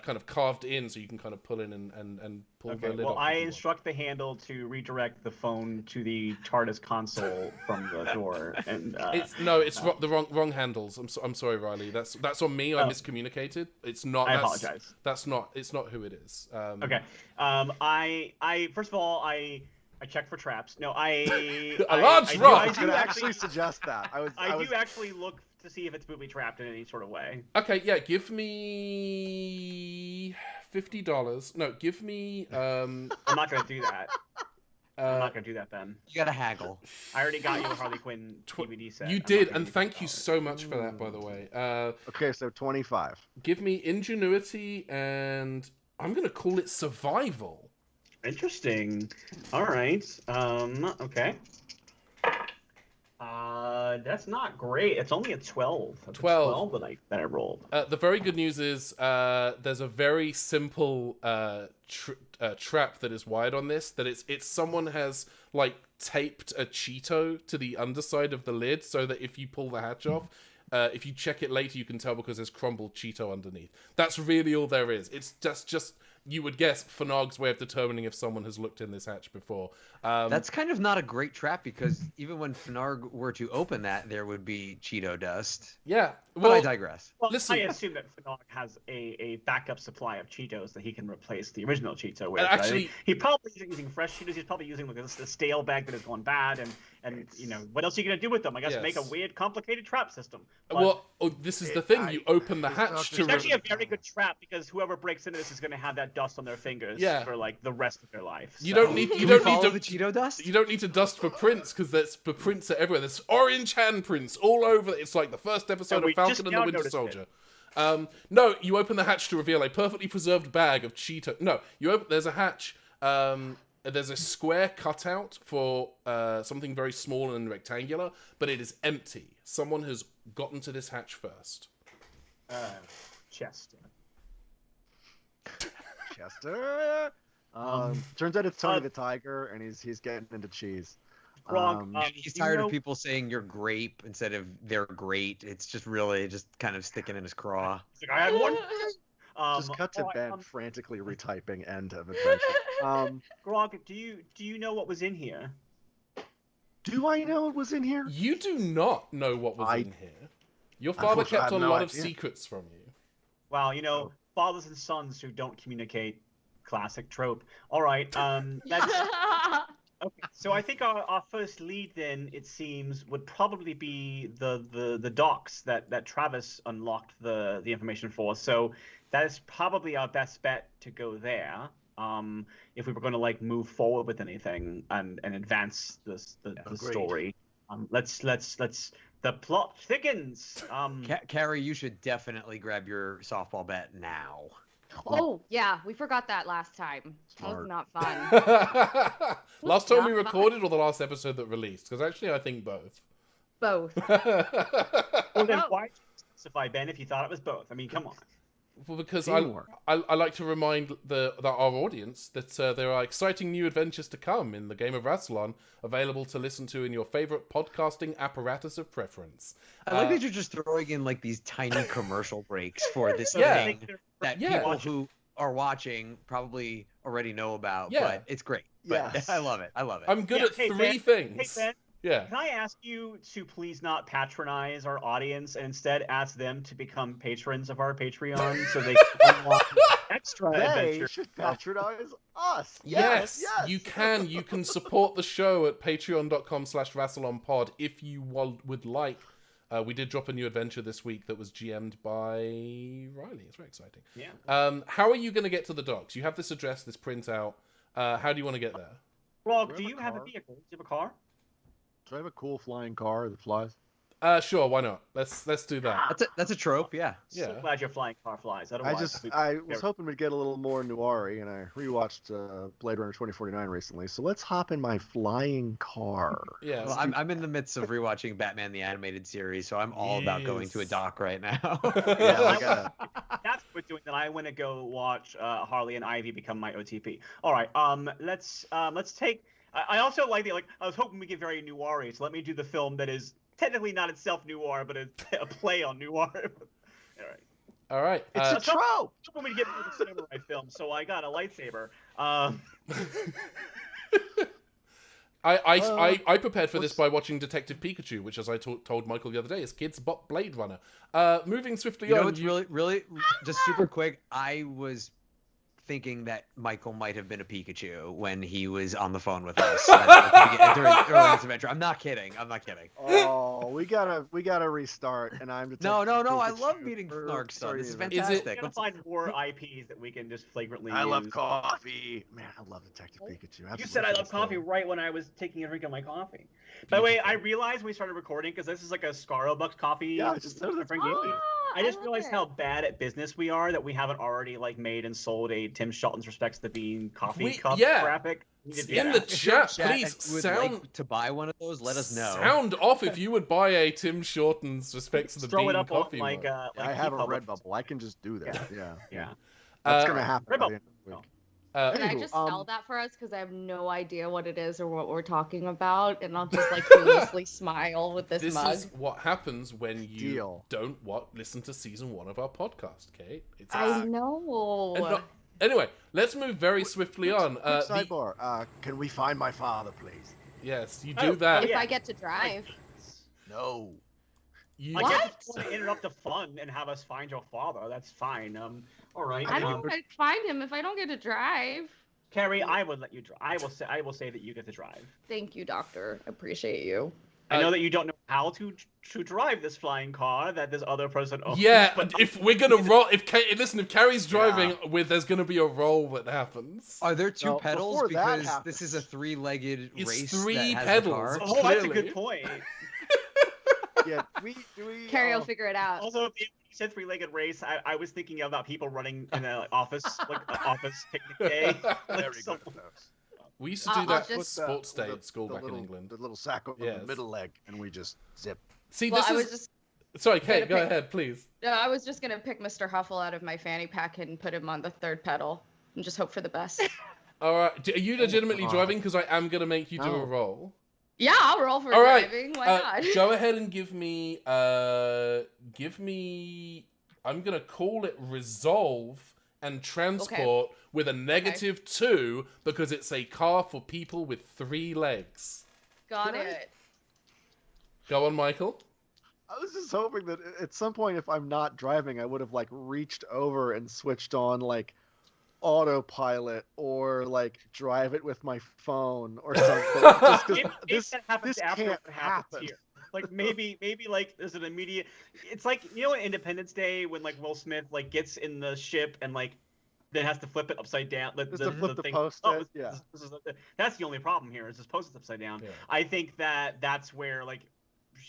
kind of carved in, so you can kind of pull in and pull the Okay, lid well, off. I if you want. instruct the handle to redirect the phone to the TARDIS console from the door, and It's the wrong handles. I'm sorry, Riley. That's on me. I miscommunicated. It's not. I apologize. It's not who it is. Okay. I first of all, I check for traps. No, A large rock! I I was do gonna actually actually suggest that. I do actually look to see if it's booby trapped in any sort of way. Okay, yeah. Give me $50. No, give me. I'm not gonna do that. I'm not gonna do that, Ben. You gotta haggle. I already got you a Harley Quinn DVD set. You I'm not did, gonna and give thank you $50. so much for that, by the way. Okay, so 25. Give me ingenuity, and I'm gonna call it survival. Interesting. All right. Okay. That's not great. It's only a 12. That's a 12 that I rolled. The very good news is there's a very simple trap that is wired on this. That it's someone has taped a Cheeto to the underside of the lid, so that if you pull the hatch off, if you check it later, you can tell because there's crumbled Cheeto underneath. That's really all there is. It's just you would guess Fnog's way of determining if someone has looked in this hatch before. That's kind of not a great trap because even when Fnarg were to open that, there would be Cheeto dust. Yeah. But Well, I digress. Well, Listen- I assume that Fnog has a backup supply of Cheetos that he can replace the original Cheeto with. Actually- right? He probably isn't using fresh Cheetos. He's probably using a stale bag that has gone bad, and what else are you gonna do with them? I guess make a Yes. weird, complicated trap system. But well, this is the thing. You open the hatch to. it's actually a very good trap because whoever breaks into this is gonna have that dust on their fingers Yeah. for the rest of their life. You so- don't need. You Can don't we follow need the to. Cheeto dust? You don't need to dust for prints because the prints are everywhere. There's orange handprints all over. It's like the first episode we of Falcon just and the now Winter noticed Soldier. No, you open the hatch to reveal a perfectly preserved bag of Cheeto. No, there's a hatch There's a square cutout for something very small and rectangular, but it is empty. Someone has gotten to this hatch first. Chester. Chester. Turns out it's Tony the Tiger, and he's getting into cheese. Gronk, He's tired of people saying you're grape instead of they're great. It's just really just kind of sticking in his craw. He's like, I had one. Just cut to Ben frantically retyping end of adventure. Gronk, do you know what was in here? Do I know what was in here? You do not know what was in here. Your father Unfortunately, I kept a have no lot of idea. secrets from you. Well, you know, fathers and sons who don't communicate, classic trope. All right, that's okay. So I think our first lead then, it seems, would probably be the docs that Travis unlocked the information for. So that is probably our best bet to go there. If we were going to like move forward with anything and advance the story, let's the plot thickens. Carrie, you should definitely grab your softball bat now. Oh, yeah, we forgot that last time. That was not fun. Last time we Not recorded or the last episode that released? Because actually I think both. Both. Well, then why specify, Ben, if you thought it was both? I mean, come on. Well, because Teamwork. I like to remind our audience that there are exciting new adventures to come in the Game of Rassilon, available to listen to in your favorite podcasting apparatus of preference. I like that you're just throwing in like these tiny commercial breaks for this Yeah. thing that people who are watching probably already know about, but it's great. But Yes. I love it. I love it. I'm good at Hey, three Ben. things. Hey, Ben, Yeah. can I ask you to please not patronize our audience and instead ask them to become patrons of our Patreon so they can unlock extra They adventures? should patronize us. Yes, you can. You can support the show at patreon.com/RassilonPod if you would like. We did drop a new adventure this week that was GM'd by Riley. It's very exciting. Yeah. How are you going to get to the docks? You have this address, this printout. How do you want to get there? Rob, Do do you you have have a a vehicle? Do you have a car? Do I have a cool flying car that flies? Sure, why not? Let's do that. That's a trope, yeah. Yeah. So glad your flying car flies. I Otherwise, was hoping we'd get a little more noir-y, and I rewatched Blade Runner 2049 recently. So let's hop in my flying car. Yeah. Well, I'm in the midst of rewatching Batman the Animated Series, so I'm all about going to a Yes. dock right now. Yeah, like that's what we're doing. Then I want to go watch Harley and Ivy become my OTP. All right. Let's take. I also like I was hoping we get very noir-y, so let me do the film that is technically not itself noir, but a play on noir. All right. All right. it's a trope. I was hoping we'd get the samurai film, so I got a lightsaber. I prepared for this by watching Detective Pikachu, which, as I told Michael the other day, is kids' Blade Runner. Moving swiftly You know on. what's really, just super quick, I was thinking that Michael might have been a Pikachu when he was on the phone with us during this adventure. I'm not kidding. Oh, we gotta restart, and I'm No, Detective I Pikachu love meeting for Snark stuff. This is 30 fantastic. We gotta find more IPs that we can just flagrantly I use. love coffee. Man, I love Detective Pikachu. You said I love coffee right when I was taking a drink of my coffee. By the way, I realized when we started recording, because this is like a Starbucks coffee. Yeah, I just noticed. different game. I just realized how bad at business we are that we haven't already like made and sold a Tim Shelton's Respects the Bean coffee cup graphic. We need to do In the that. chat, Chat, please if you would sound like to buy one of those, let us know. Sound off if you would buy a Tim Shorten's Respects to the Throw Bean it up on coffee like mug. I have a Republic. Redbubble. I can just do that. Yeah. Yeah. That's gonna happen by the Redbubble. end of the week. Can I Anywho, just spell that for us? Because I have no idea what it is or what we're talking about, and I'll just like foolishly smile with this mug. Is what happens when you Deal. don't listen to season 1 of our podcast, Kate. It's I know. Anyway, let's move very swiftly on. Quick sidebar. Can we find my father, please? Yes, you do that. If I get to drive. No. You, I What? guess if you want to interrupt the fun and have us find your father, that's fine. All right. I don't want to find him if I don't get to drive. Carrie, I would let you drive. I will say that you get to drive. Thank you, Doctor. Appreciate you. I know that you don't know how to drive this flying car that this other person owns. yeah, but if we're gonna roll, if Carrie's driving there's gonna be a roll that happens. Are there two Well, pedals? before that Because this is a happens- thrlegged It's race. 3 that has pedals. A car. oh, that's a clearly. good point. Yeah. Do we? Carrie will figure it out. Also, if said three-legged race, I was thinking about people running in an office, like an office picnic day. Like Very good at those. We used to do I'll that just- at sports day at school back little, in England. The little sack over Yes. the middle leg, and we just zip. See, Well, this I is... was just Sorry, Kate, go pick- ahead, please. I was just gonna pick Mr. Huffle out of my fanny pack and put him on the third pedal and just hope for the best. All right, are you legitimately God. driving? Because I am going to make you do No. a roll. Yeah, I'll roll for All right, driving. Why not? Go ahead and give me... I'm going to call it resolve and transport with a -2 because it's a car for people with 3 legs. Got Can I- it. Go on, Michael. I was just hoping that at some point, if I'm not driving, I would have like reached over and switched on like autopilot or like drive it with my phone or something. Just 'cause Maybe this that happens this after can't what happens happen. here. Like maybe like there's an immediate. It's like on Independence Day when like Will Smith like gets in the ship and like then has to flip it upside down. Just to flip the thing. post-it, Oh, yeah. That's the only problem here is this post-it's upside down. Yeah. I think that's where like.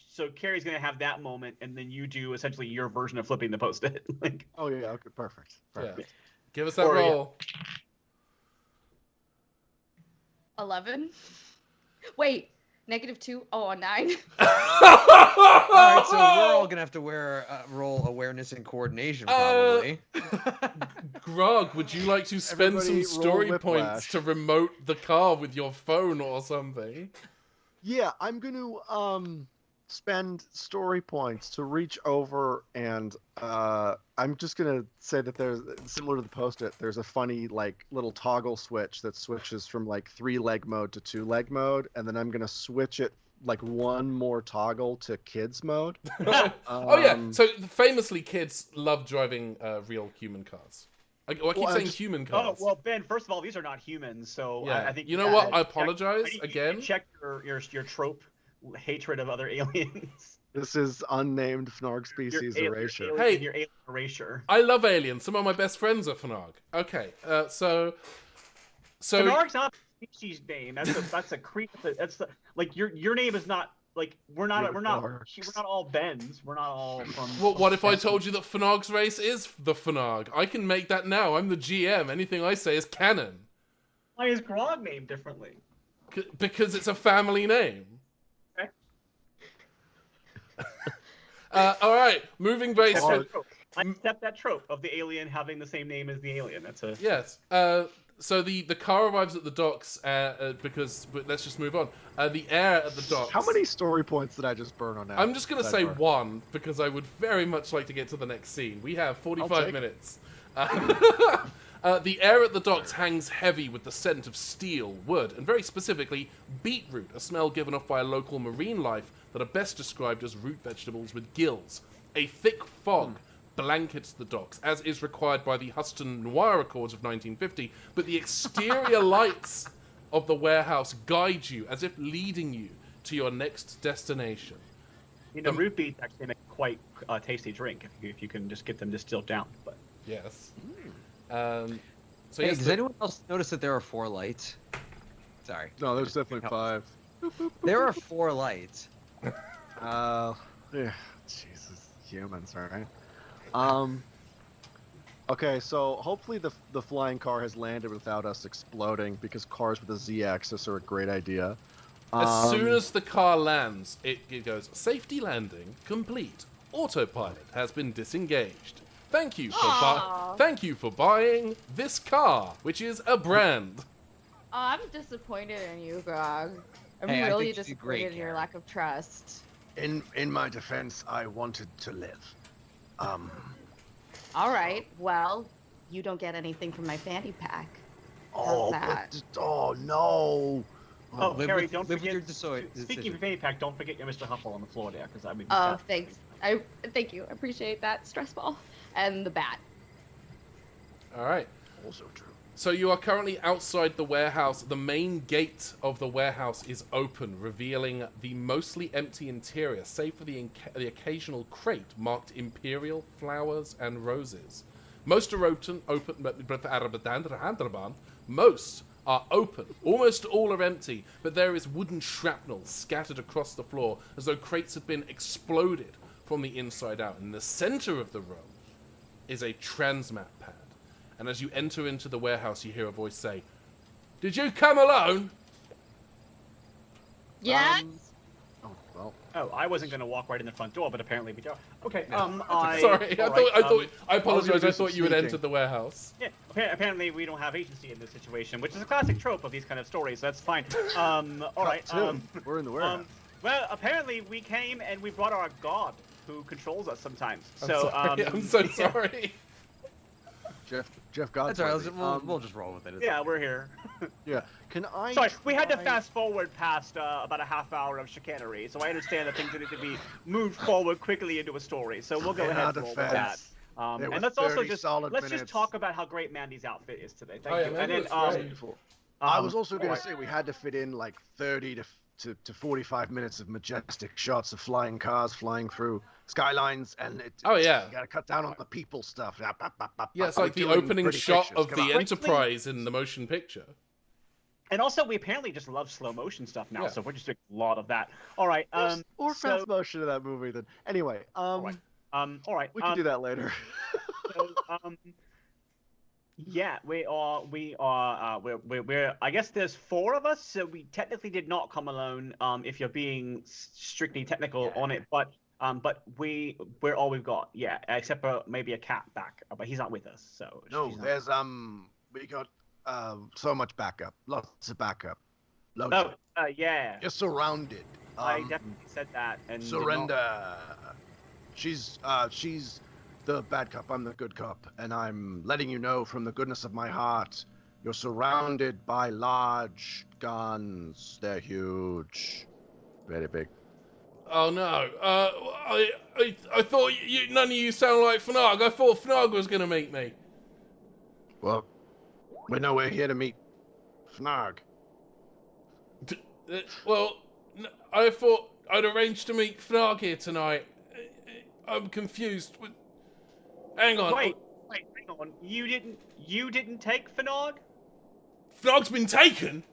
So Carrie's gonna have that moment, and then you do essentially your version of flipping the post-it. Like, Oh yeah, okay, perfect. Yeah. Perfect. Give us that Or, yeah. roll. 11. Wait, -2. Oh, 9. All right, so we're all gonna have to roll awareness and coordination probably. Grog, would you like to spend Everybody some roll story whiplash. points to remote the car with your phone or something? Yeah, I'm going to spend story points to reach over and I'm just going to say that there's similar to the post-it. There's a funny like little toggle switch that switches from like 3-leg mode to 2-leg mode, and then I'm going to switch it like one more toggle to kids mode. Oh yeah, Um, so famously kids love driving real human cars. I keep Well, saying I'm just- human oh cars. well, Ben. First of all, these are not humans, so Yeah. I think You know what? I check- apologize I think again. You check your trope hatred of other aliens. This is unnamed Fnarg Your species alien- erasure. Your Hey. alien, your alien erasure. I love aliens. Some of my best friends are Fnarg. Okay, so Fnarg's not a species name. That's a creep. Like your name is not like we're not all Bens. We're not all from. well, what if I told you that Fnarg's race is the Fnarg? I can make that now. I'm the GM. Anything I say is canon. Why is Grog named differently? Because it's a family name. Okay. All right, moving very Accept that trope. I accept that trope of the alien having the same name as the alien. That's a. Yes. So the car arrives at the docks but let's just move on. The air at the docks. How many story points did I just burn on that? I'm just gonna that say part? 1 because I would very much like to get to the next scene. We have 45 take it. minutes. The air at the docks hangs heavy with the scent of steel, wood, and very specifically beetroot, a smell given off by a local marine life that are best described as root vegetables with gills. A thick fog blankets the docks, as is required by the Huston Noir Accords of 1950, but the exterior lights of the warehouse guide you as if leading you to your next destination. Root beets actually make quite a tasty drink if you can just get them distilled down. But Yes. So Hey, yes, does anyone else notice that there are 4 lights? Sorry. No, there's definitely 5. There are 4 lights. Yeah, Jesus, humans, right? Okay, so hopefully the flying car has landed without us exploding because cars with a Z-axis are a great idea. as soon as the car lands, it goes, safety landing complete. Autopilot has been disengaged. Thank you for buying this car, which is a brand. I'm disappointed in you, Grog. I'm Hey, I really think you did great, disappointed in your Carrie. lack of trust. In my defense, I wanted to live. All right, well, you don't get anything from my fanny pack. Oh, that? oh no. oh, Live Carrie, with- don't live with forget. your decision. Speaking of fanny pack, don't forget your Mr. Huffle on the floor there, because I would. Oh, thanks. Thank you. I appreciate that stress ball and the bat. All right. Also true. So you are currently outside the warehouse. The main gate of the warehouse is open, revealing the mostly empty interior, save for the occasional crate marked Imperial flowers and roses. Most are most are open. Almost all are empty, but there is wooden shrapnel scattered across the floor, as though crates had been exploded from the inside out. In the center of the room is a transmat pad. And as you enter into the warehouse, you hear a voice say, "Did you come alone?" Yes. Oh well. Oh, I wasn't going to walk right in the front door, but apparently we do. Okay, Sorry, alright, I apologize. do I some thought you had sneaking. entered the warehouse. Yeah, apparently we don't have agency in this situation, which is a classic trope of these kind of stories, so that's fine. Alright, We're in the warehouse. well, apparently we came and we brought our god, who controls us sometimes. I'm So, sorry. I'm so yeah. sorry. Jeff got That's all right. We'll just roll with it. It's Yeah, we're here. Yeah. Can I? Sorry, we had to try- fast forward past about a half hour of chicanery, so I understand that things need to be moved forward quickly into a story. So we'll go In ahead our and roll with that. defense, And there were let's also 30 just solid let's just minutes. talk about how great Mandy's outfit is today. Thank Oh, yeah, you. Mandy And looks then, great. Beautiful. I was also going alright. to say we had to fit in like 30 to 45 minutes of majestic shots of flying cars flying through skylines, and Oh, yeah. you got to cut down on the people stuff. Yeah, it's We're like the doing opening pretty shot pictures. of Come the on. Enterprise in the motion picture. And also, we apparently just love slow motion stuff now, Yeah. so we're just doing a lot of that. All right. Or so- fast motion of that movie. Then anyway, All right. All right. we can do that later. So, yeah, we're. I guess there's 4 of us, so we technically did not come alone. If you're being strictly technical on it, but we're all we've got. Yeah, except for maybe a cat back, but he's not with us. So No, she's not- there's we got so much backup, lots of backup. Loads Oh, of it. yeah. You're surrounded. I definitely said that. And did not- Surrender. She's the bad cop. I'm the good cop, and I'm letting you know from the goodness of my heart, you're surrounded by large guns. They're huge, very big. Oh no! I thought none of you sound like Fnarg. I thought Fnarg was gonna meet me. Well, we know we're here to meet Fnarg. Well, I thought I'd arranged to meet Fnarg here tonight. I'm confused. Hang on. Wait, hang on. You didn't take Fnog? Fnarg's been taken.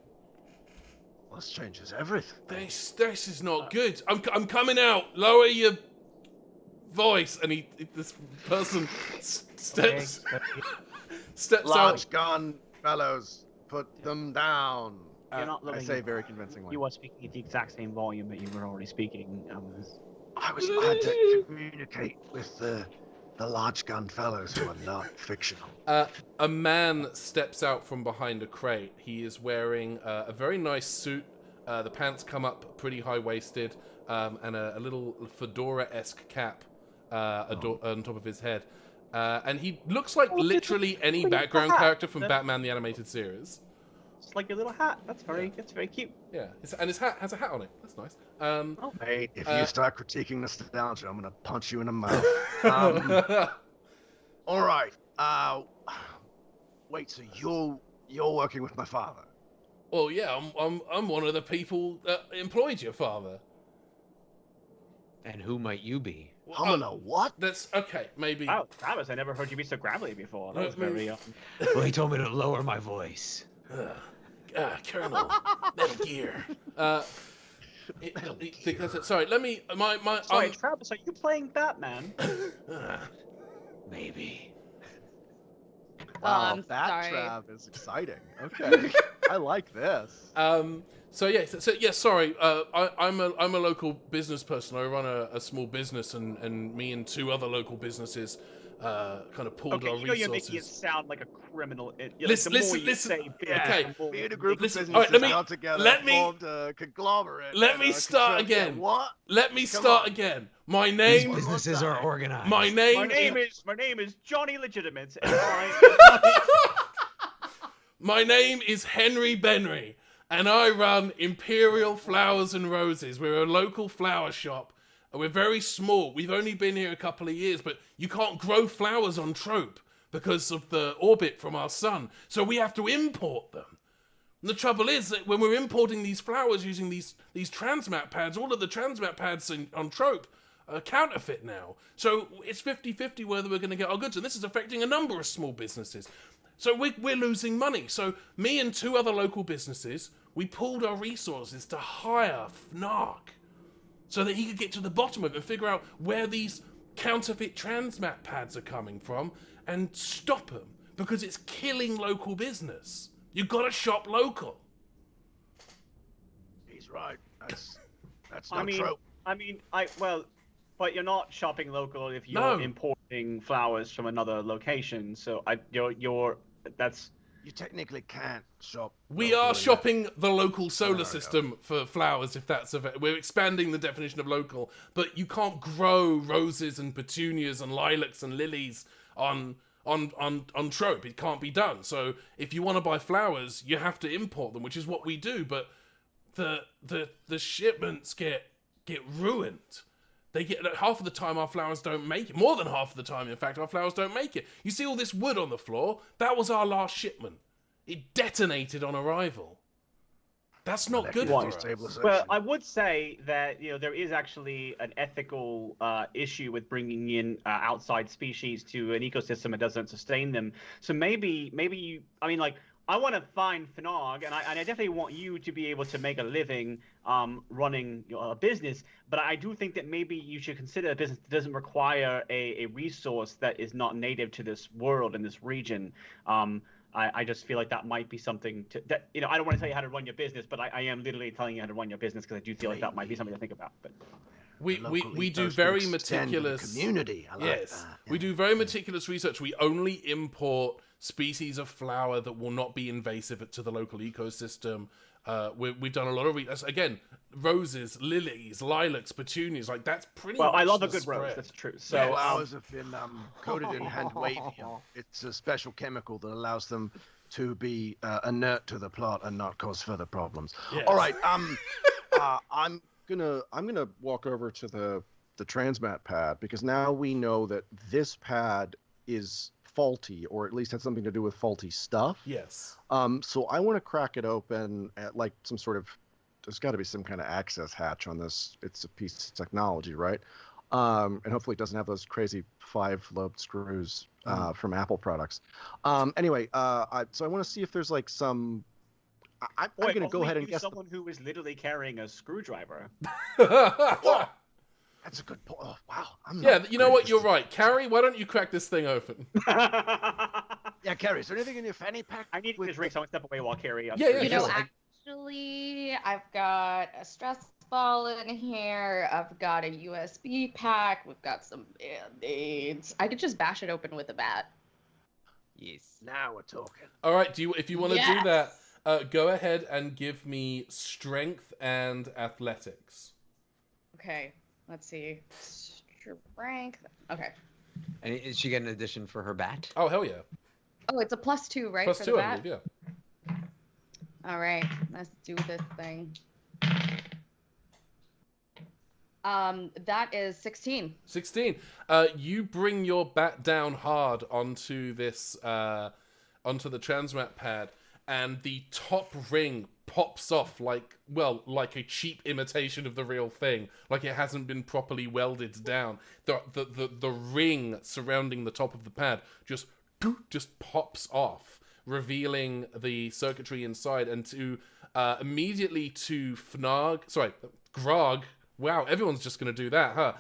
Well, this changes everything. This is not good. I'm coming out. Lower your voice. And this person steps out. Large gun fellows, put them down. You're not I living say in- very convincingly. You are speaking at the exact same volume that you were already speaking. I had to communicate with the large gun fellows who are not fictional. A man steps out from behind a crate. He is wearing a very nice suit. The pants come up pretty high-waisted, and a little fedora-esque cap on top of his head. And he looks like literally any background character from Batman the Animated Series. It's like your little hat. That's very cute. Yeah, and his hat has a hat on it. That's nice. Mate, if you start critiquing nostalgia, I'm gonna punch you in the mouth. All right. Wait. So you're working with my father? Well, yeah, I'm one of the people that employed your father. And who might you be? I'm gonna what? That's okay. Maybe. Wow, Travis, I never heard you be so gravelly before. That was very. Well, he told me to lower my voice. Colonel, Metal Gear. Sorry, let me. Sorry, Travis, are you playing Batman? Maybe. Wow, I'm that sorry. Trav is exciting. Okay, I like this. So yeah. Sorry. I'm a local business person. I run a small business, and me and 2 other local businesses kind of pooled Okay, our you know you're making it resources. sound like a criminal. Listen. Yeah. Okay. Me and a group of Listen, businesses all right, let me- got together, let me- formed a conglomerate. let and, me start again. What? Let me Come start on. again. My These name. businesses are organized. My name. My name is Johnny Legitimate. And I, My name is Henry Benry, and I run Imperial Flowers and Roses. We're a local flower shop, and we're very small. We've only been here a couple of years, but you can't grow flowers on Trope because of the orbit from our sun, so we have to import them. And the trouble is that when we're importing these flowers using these transmat pads, all of the transmat pads on Trope are counterfeit now. So it's 50-50 whether we're going to get our goods, and this is affecting a number of small businesses. So we're losing money. So me and 2 other local businesses, we pooled our resources to hire Fnark. so that he could get to the bottom of it and figure out where these counterfeit transmat pads are coming from and stop them, because it's killing local business. You gotta shop local. He's right. That's not true. But you're not shopping local if you're importing flowers from another location. So You technically can't shop. We are shopping the local solar system for flowers, if that's we're expanding the definition of local, but you can't grow roses and petunias and lilacs and lilies on trope. It can't be done. So if you want to buy flowers, you have to import them, which is what we do. But the shipments get ruined. They get half of the time our flowers don't make it. More than half of the time, in fact, our flowers don't make it. You see all this wood on the floor? That was our last shipment. It detonated on arrival. That's not good for us. Well, I would say that there is actually an ethical issue with bringing in outside species to an ecosystem that doesn't sustain them. So maybe you. I mean, like, I want to find Fnog, and I definitely want you to be able to make a living running a business. But I do think that maybe you should consider a business that doesn't require a resource that is not native to this world and this region. I just feel like that might be something that I don't want to tell you how to run your business, but I am literally telling you how to run your business, because I do feel like that might be something to think about. But we do very meticulous community. We do very meticulous research. We only import species of flower that will not be invasive to the local ecosystem. We've done a lot of research. Again, roses, lilies, lilacs, petunias. Like, that's pretty. Well, much I love the a good spread. rose. That's true. So flowers have been coated in hand wavy. It's a special chemical that allows them to be inert to the plot and not cause further problems. Yes. All right. I'm gonna walk over to the transmat pad, because now we know that this pad is faulty, or at least had something to do with faulty stuff. Yes. So I want to crack it open at like some sort of. There's got to be some kind of access hatch on this. It's a piece of technology, right? And hopefully it doesn't have those crazy 5-lobed screws from Apple products. Anyway, so I want to see if there's like some. I'm going to go ahead and guess. Someone who is literally carrying a screwdriver. That's a good point. Oh, wow. You know what? You're right. Carrie, why don't you crack this thing open? Yeah, Carrie, is there anything in your fanny pack? I need this rig, so I'm going to step away while Carrie. Actually, I've got a stress ball in here. I've got a USB pack. We've got some Band-Aids. I could just bash it open with a bat. Yes. Now we're talking. All right. If you want to do that, go ahead and give me strength and athletics. Okay. Let's see. Strength. Okay. And is she getting an addition for her bat? Oh, hell yeah. Oh, it's a +2, right? +2, for the bat? I believe, yeah. All right. Let's do this thing. That is 16. 16. You bring your bat down hard onto this, onto the transmat pad, and the top ring pops off like a cheap imitation of the real thing, like it hasn't been properly welded down. The ring surrounding the top of the pad just pops off, revealing the circuitry inside, and to immediately to Grog. Wow, everyone's just going to do that, huh?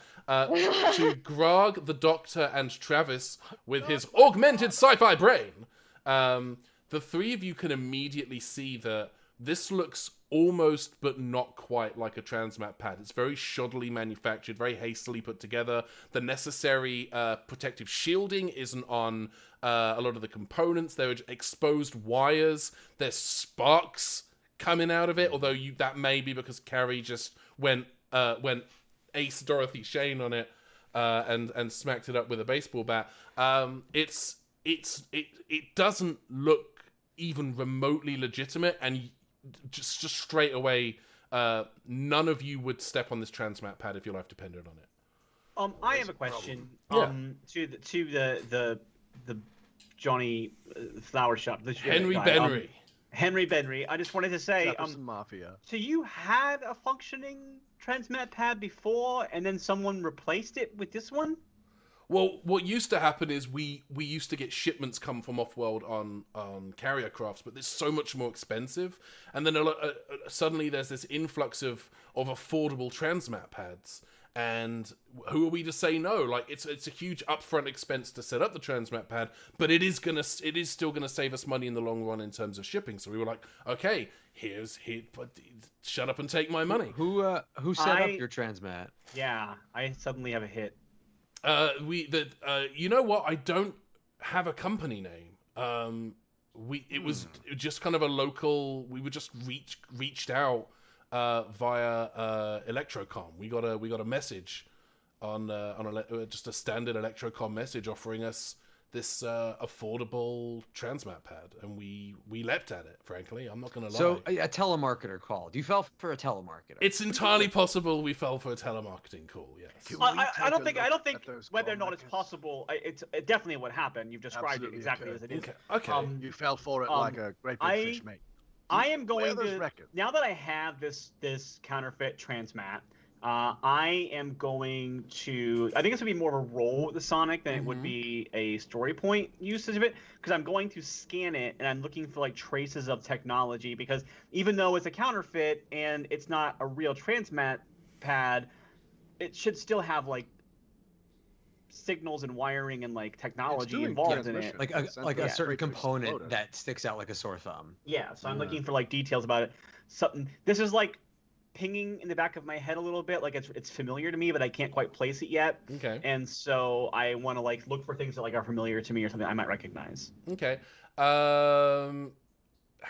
To Grog, the Doctor, and Travis with his augmented sci-fi brain. The three of you can immediately see that this looks almost but not quite like a transmat pad. It's very shoddily manufactured, very hastily put together. The necessary protective shielding isn't on a lot of the components. There are exposed wires. There's sparks coming out of it, although that may be because Carrie just went Ace Dorothy Shane on it and smacked it up with a baseball bat. It doesn't look even remotely legitimate, and just straight away, none of you would step on this transmat pad if your life depended on it. I have a question. Yeah. To the Johnny Flower Shop. Henry Benry. Henry Benry. I just wanted to say, Mafia. So you had a functioning transmat pad before, and then someone replaced it with this one? Well, what used to happen is we used to get shipments come from off-world on carrier crafts, but it's so much more expensive. And then suddenly there's this influx of affordable transmat pads. And who are we to say no? Like it's a huge upfront expense to set up the transmat pad, but it is still gonna save us money in the long run in terms of shipping. So we were like, okay, shut up and take my money. Who set up your transmat? Yeah, I suddenly have a hit. You know what? I don't have a company name. It was just kind of a local. We were just reached out via Electrocom. We got a message on just a standard Electrocom message offering us this affordable transmat pad, and we leapt at it. Frankly, I'm not gonna lie. So a telemarketer called. You fell for a telemarketer. It's entirely possible we fell for a telemarketing call. Yes. I don't think whether or not it's possible. It's definitely what happened. You've described it exactly as it is. Okay. You fell for it like a great big fish, mate. I am going to now that I have this counterfeit transmat. I am going to. I think it's gonna be more of a role with the Sonic than it would be a story point usage of it, because I'm going to scan it and I'm looking for like traces of technology. Because even though it's a counterfeit and it's not a real transmat pad, it should still have like signals and wiring and like technology involved in it, like a certain component that sticks out like a sore thumb. Yeah, so I'm looking for like details about it. Something. This is like pinging in the back of my head a little bit, like it's familiar to me, but I can't quite place it yet. Okay. And so I want to like look for things that like are familiar to me or something I might recognize. Okay. How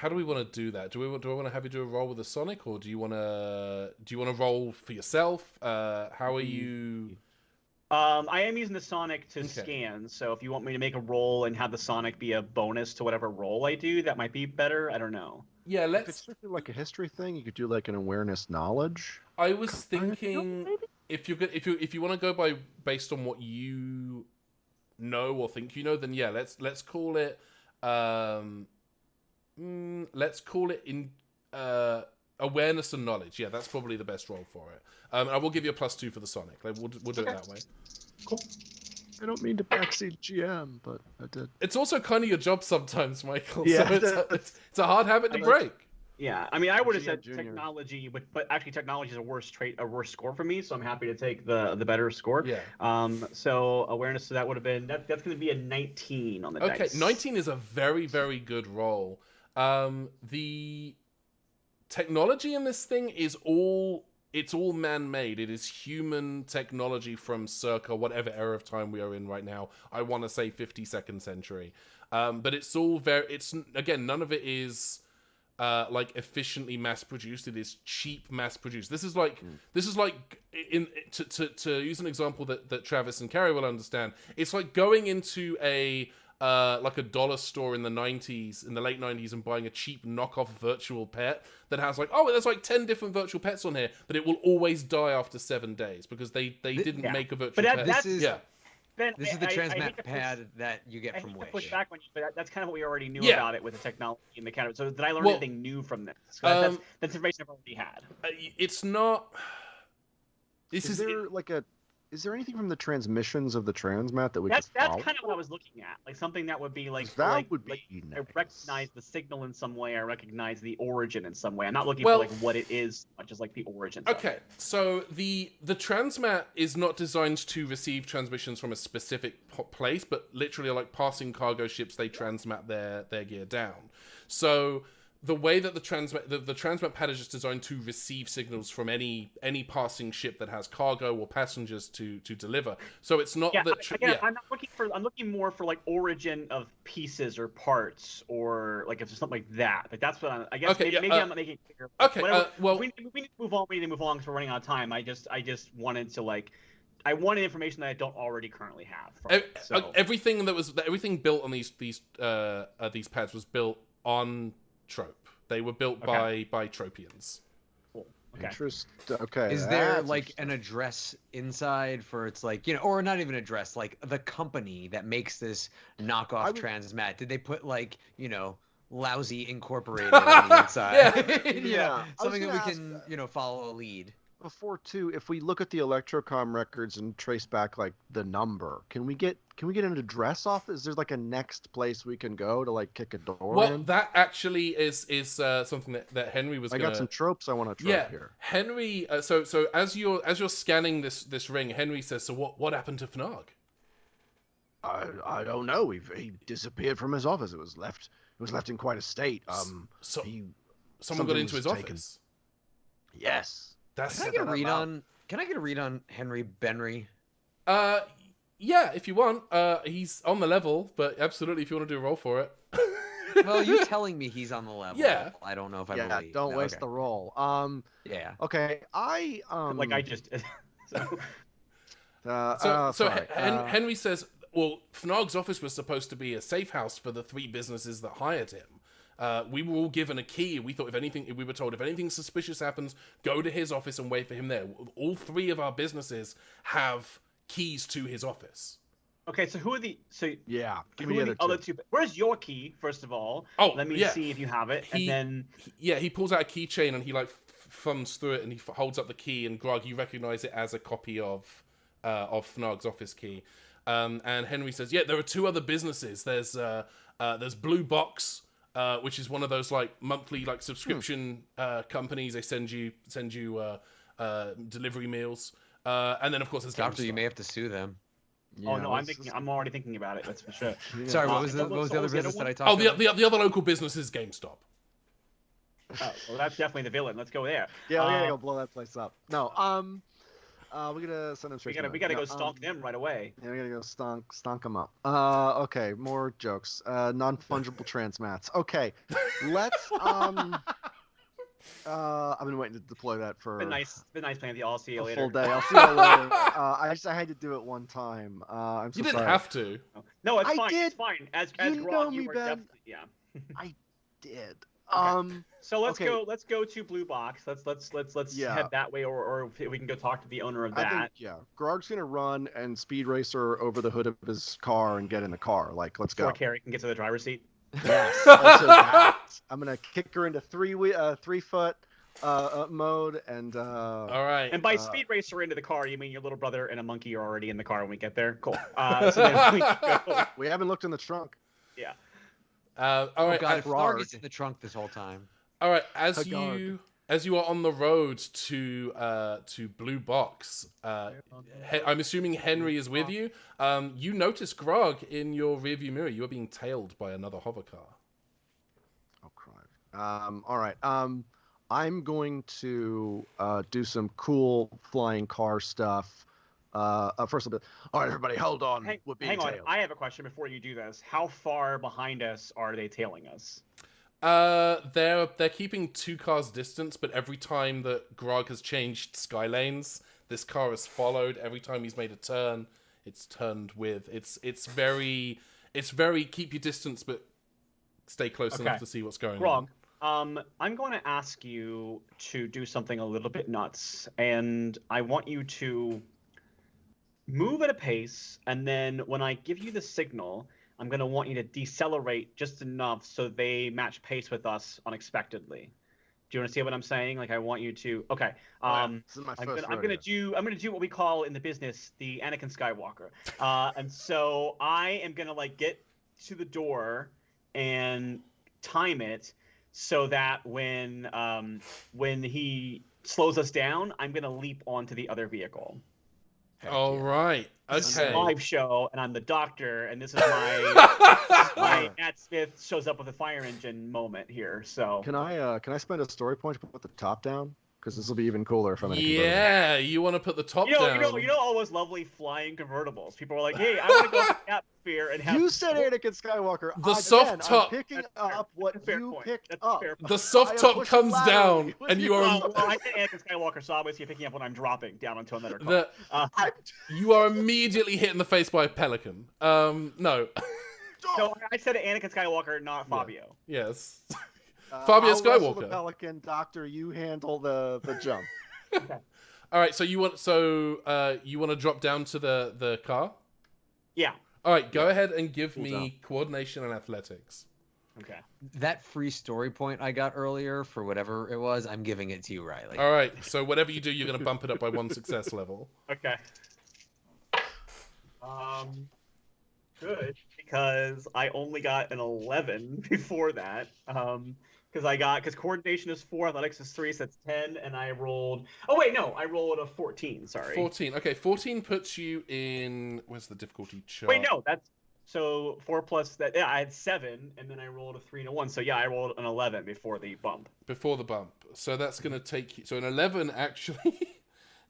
do we want to do that? Do I want to have you do a roll with the Sonic, or do you want to roll for yourself? How are you? I am using the Sonic to scan, so if you want me to make a roll and have the Sonic be a bonus to whatever roll I do, that might be better. I don't know. Yeah, If it's strictly like a history thing, you could do like an awareness knowledge. I was thinking if you want to go based on what you know or think you know, then yeah, let's call it in awareness and knowledge. Yeah, that's probably the best roll for it. I will give you a +2 for the Sonic. Like, we'll do it that way. Cool. I don't mean to backseat GM, but I did. It's also kind of your job sometimes, Michael. Yeah, so it's a hard habit to break. Yeah, I mean, I would have said Junior. technology, but actually, technology is a worse score for me. So I'm happy to take the better score. Yeah. So awareness, so that would have been that's going to be a 19 on the dice. Okay, 19 is a very, very good roll. The technology in this thing is all man-made. It is human technology from circa whatever era of time we are in right now. I want to say 52nd century. But it's all again, none of it is like efficiently mass-produced. It is cheap mass-produced. This is like to use an example that Travis and Carrie will understand. It's like going into like a dollar store in the late 90s, and buying a cheap knockoff virtual pet that has like, there's like 10 different virtual pets on here, but it will always die after 7 days because they didn't make a virtual pet. This is the I transmat pad that you get from Wish. Push back on you, but that's kind of what we already knew about it with the technology and the counter. So did I learn anything new from this? That's information I've already had. It's not. Is there anything from the transmissions of the transmat that we could follow? That's kind of what I was looking at. Like something that would be like would be I nice. recognize the signal in some way. I recognize the origin in some way. I'm not looking for like what it is, much as like the origin. Okay, so the transmat is not designed to receive transmissions from a specific place, but literally like passing cargo ships, they transmat their gear down. So the way that the transmat pad is just designed to receive signals from any passing ship that has cargo or passengers to deliver. So it's not that. I'm not looking for. I'm looking more for like origin of pieces or parts, or like if there's something like that. Like that's what I guess. Okay, maybe I'm not making it clear. Okay. Well, we need to move on. We need to move on because we're running out of time. I just wanted to like. I wanted information that I don't already currently have. Everything built on these pads was built on Trope. They were built by Tropians. Cool. Okay. Okay. Is there like an address inside for it's like, or not even address, like the company that makes this knockoff transmat? Did they put like, Lousy Incorporated on the inside? Yeah. Something that we can, follow a lead. before too, if we look at the Electrocom records and trace back like the number, can we get an address off? Is there like a next place we can go to like kick a door Well, in? that actually is something that Henry was. I got some tropes I want to trope Yeah, here. Henry. So as you're scanning this ring, Henry says, "So what happened to Fnog?" I don't know. He disappeared from his office. It was left in quite a state. So he, someone got into his something was office. Yes. That's Can I get a read on Henry Benry? yeah, if you want. He's on the level, but absolutely, if you want to do a roll for it. Well, you telling me he's on the level. Yeah. I don't know if I Yeah, believe. don't No, waste okay. the roll. Yeah. Okay, I Like I just did. So. sorry. Henry says, well, Fnog's office was supposed to be a safe house for the 3 businesses that hired him. We were all given a key. We thought we were told if anything suspicious happens, go to his office and wait for him there. All 3 of our businesses have keys to his office. Okay, so who are the yeah, give who me are the the other two? Where's your key, first of all? Oh, let me yeah. see if you have it, and then he pulls out a keychain and he like thumbs through it and he holds up the key, and Grog, you recognize it as a copy of Fnog's office key. And Henry says, yeah, there are 2 other businesses. There's Blue Box, which is one of those like monthly like subscription companies. They send you delivery meals. And then of course there's Doctor, GameStop. you may have to sue them. oh no, I'm already thinking about it. That's for sure. Sorry, what was the other business that I talked about? The other local business is GameStop. Oh, well, that's definitely the villain. Let's go there. Yeah, we gotta go blow that place up. No, we gotta send them straight. We gotta go stalk them right away. Yeah, we gotta go stonk them up. Okay, more jokes. Non-fungible transmats. Okay, let's I've been waiting to deploy that for Been nice playing the all. See you a later. full day. I'll see you later. I had to do it one time. I'm so You didn't sorry. have to. No, it's I fine. did. It's fine. As You Grog, know you me, were Ben. definitely yeah. I did. So let's okay. go. Let's go to Blue Box. Let's Yeah. head that way, or we can go talk to the owner of I that. think, yeah. Grog's gonna run and speed racer over the hood of his car and get in the car. Like, let's go. Before Carrie can get to the driver's seat. Yes. Also that. I'm gonna kick her into 3-foot mode and All right. And by speed racer into the car, you mean your little brother and a monkey are already in the car when we get there. Cool. So then we can go. we haven't looked in the trunk. Yeah. All Oh right. god, if Rard. Flarg is in the trunk this whole time. All right, as Haggard. you are on the road to Blue Box, I'm assuming Henry is with you. You notice Grog in your rearview mirror. You are being tailed by another hover car. Oh, crap. All right. I'm going to do some cool flying car stuff. First, all right, everybody, hold on. We're being Hang on. tailed. I have a question before you do this. How far behind us are they tailing us? They're keeping 2 cars distance, but every time that Grog has changed sky lanes, this car has followed. Every time he's made a turn, it's turned with. It's very keep your distance, but stay close enough to see what's going Grog, on. I'm going to ask you to do something a little bit nuts, and I want you to move at a pace, and then when I give you the signal, I'm going to want you to decelerate just enough so they match pace with us unexpectedly. Do you want to see what I'm saying? Like, I want you to. Okay. This is my I'm first gonna do what we call in the business the Anakin Skywalker. And so I am gonna like get to the door and time it so that when he slows us down, I'm gonna leap onto the other vehicle. All right. This is Okay. a live show, and I'm the doctor, and this is my Matt Smith shows up with a fire engine moment here. So Can I spend a story point to put the top down? Because this will be even cooler if I'm in a convertible. Yeah, you want to put the top you down. know all those lovely flying convertibles. People are like, "Hey, I want to go to the atmosphere and have." You said Anakin Skywalker. The soft I'm top- picking That's fair. up what That's a fair you point. picked That's a up. fair point. The I soft am top pushing comes laterally down, with and you are Well, I said Anakin Skywalker, so obviously you're picking up what I'm dropping down onto another car. you are immediately hit in the face by a pelican. No. So I said Anakin Skywalker, not Fabio. Yes. Fabio I'll wrestle the Skywalker. Pelican, Doctor. You handle the jump. All right, so you want to drop down to the car? Yeah. All right, go ahead and give Cool me down. coordination and athletics. Okay. That free story point I got earlier for whatever it was, I'm giving it to you, Riley. All right. So whatever you do, you're going to bump it up by 1 success level. Okay. Good, because I only got an 11 before that. Because coordination is 4, athletics is 3, so that's 10, and I rolled. Oh wait, no, I rolled a 14. Sorry. 14. Okay, 14 puts you in. Where's the difficulty chart? Wait, no, that's so 4 plus that. Yeah, I had 7, and then I rolled a 3 and a 1. So yeah, I rolled an 11 before the bump. Before the bump. So that's going to take you. So an 11 actually.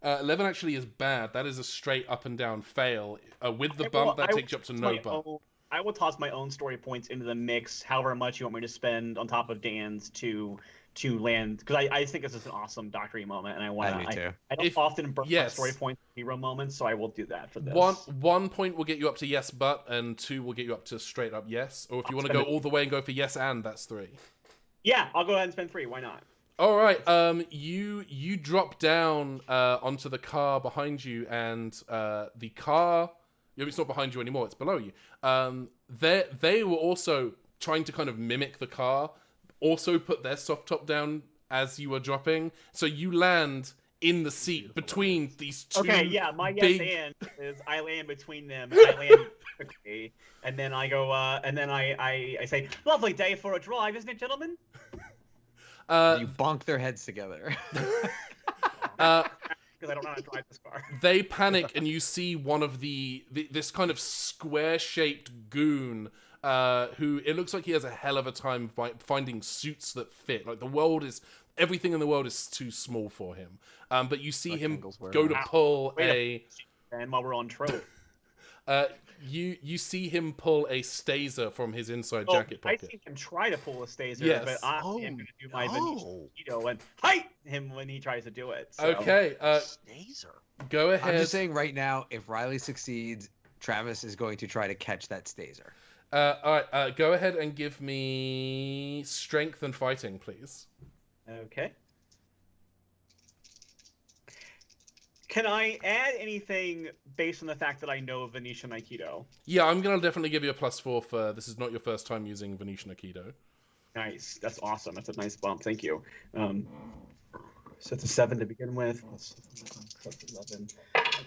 11 actually is bad. That is a straight up and down fail. With the bump, that takes you up to no bump. I will toss my own story points into the mix, however much you want me to spend on top of Dan's to land, because I think this is an awesome doctory moment, and I want to. I don't often burn my story points hero moments, so I will do that for this. One point will get you up to yes, but, and 2 will get you up to straight up yes. Or if you want to go all the way and go for yes and, that's 3. Yeah, I'll go ahead and spend 3. Why not? All right. You drop down onto the car behind you, and the car. It's not behind you anymore. It's below you. They were also trying to kind of mimic the car. Also put their soft top down as you were dropping, so you land in the seat between these two. Okay, yeah, my yes and is I land between them. And I land quickly, and then I go. And then I say, "Lovely day for a drive, isn't it, gentlemen?" You bonk their heads together. Because I don't know how to drive this car. They panic, and you see one of this kind of square-shaped goon, who it looks like he has a hell of a time finding suits that fit. Like everything in the world is too small for him. But you see him go to pull And while we're on trope. You see him pull a staser from his inside jacket pocket. I see him try to pull a staser, yes. but I'm going to do my Venetian and fight him when he tries to do it. So. Okay, staser. Go ahead. I'm just saying right now, if Riley succeeds, Travis is going to try to catch that staser. All right, go ahead and give me strength and fighting, please. Okay. Can I add anything based on the fact that I know Venetian Aikido? Yeah, I'm going to definitely give you a +4 for this is not your first time using Venetian Aikido. Nice. That's awesome. That's a nice bump. Thank you. So it's a 7 to begin with. Plus 11.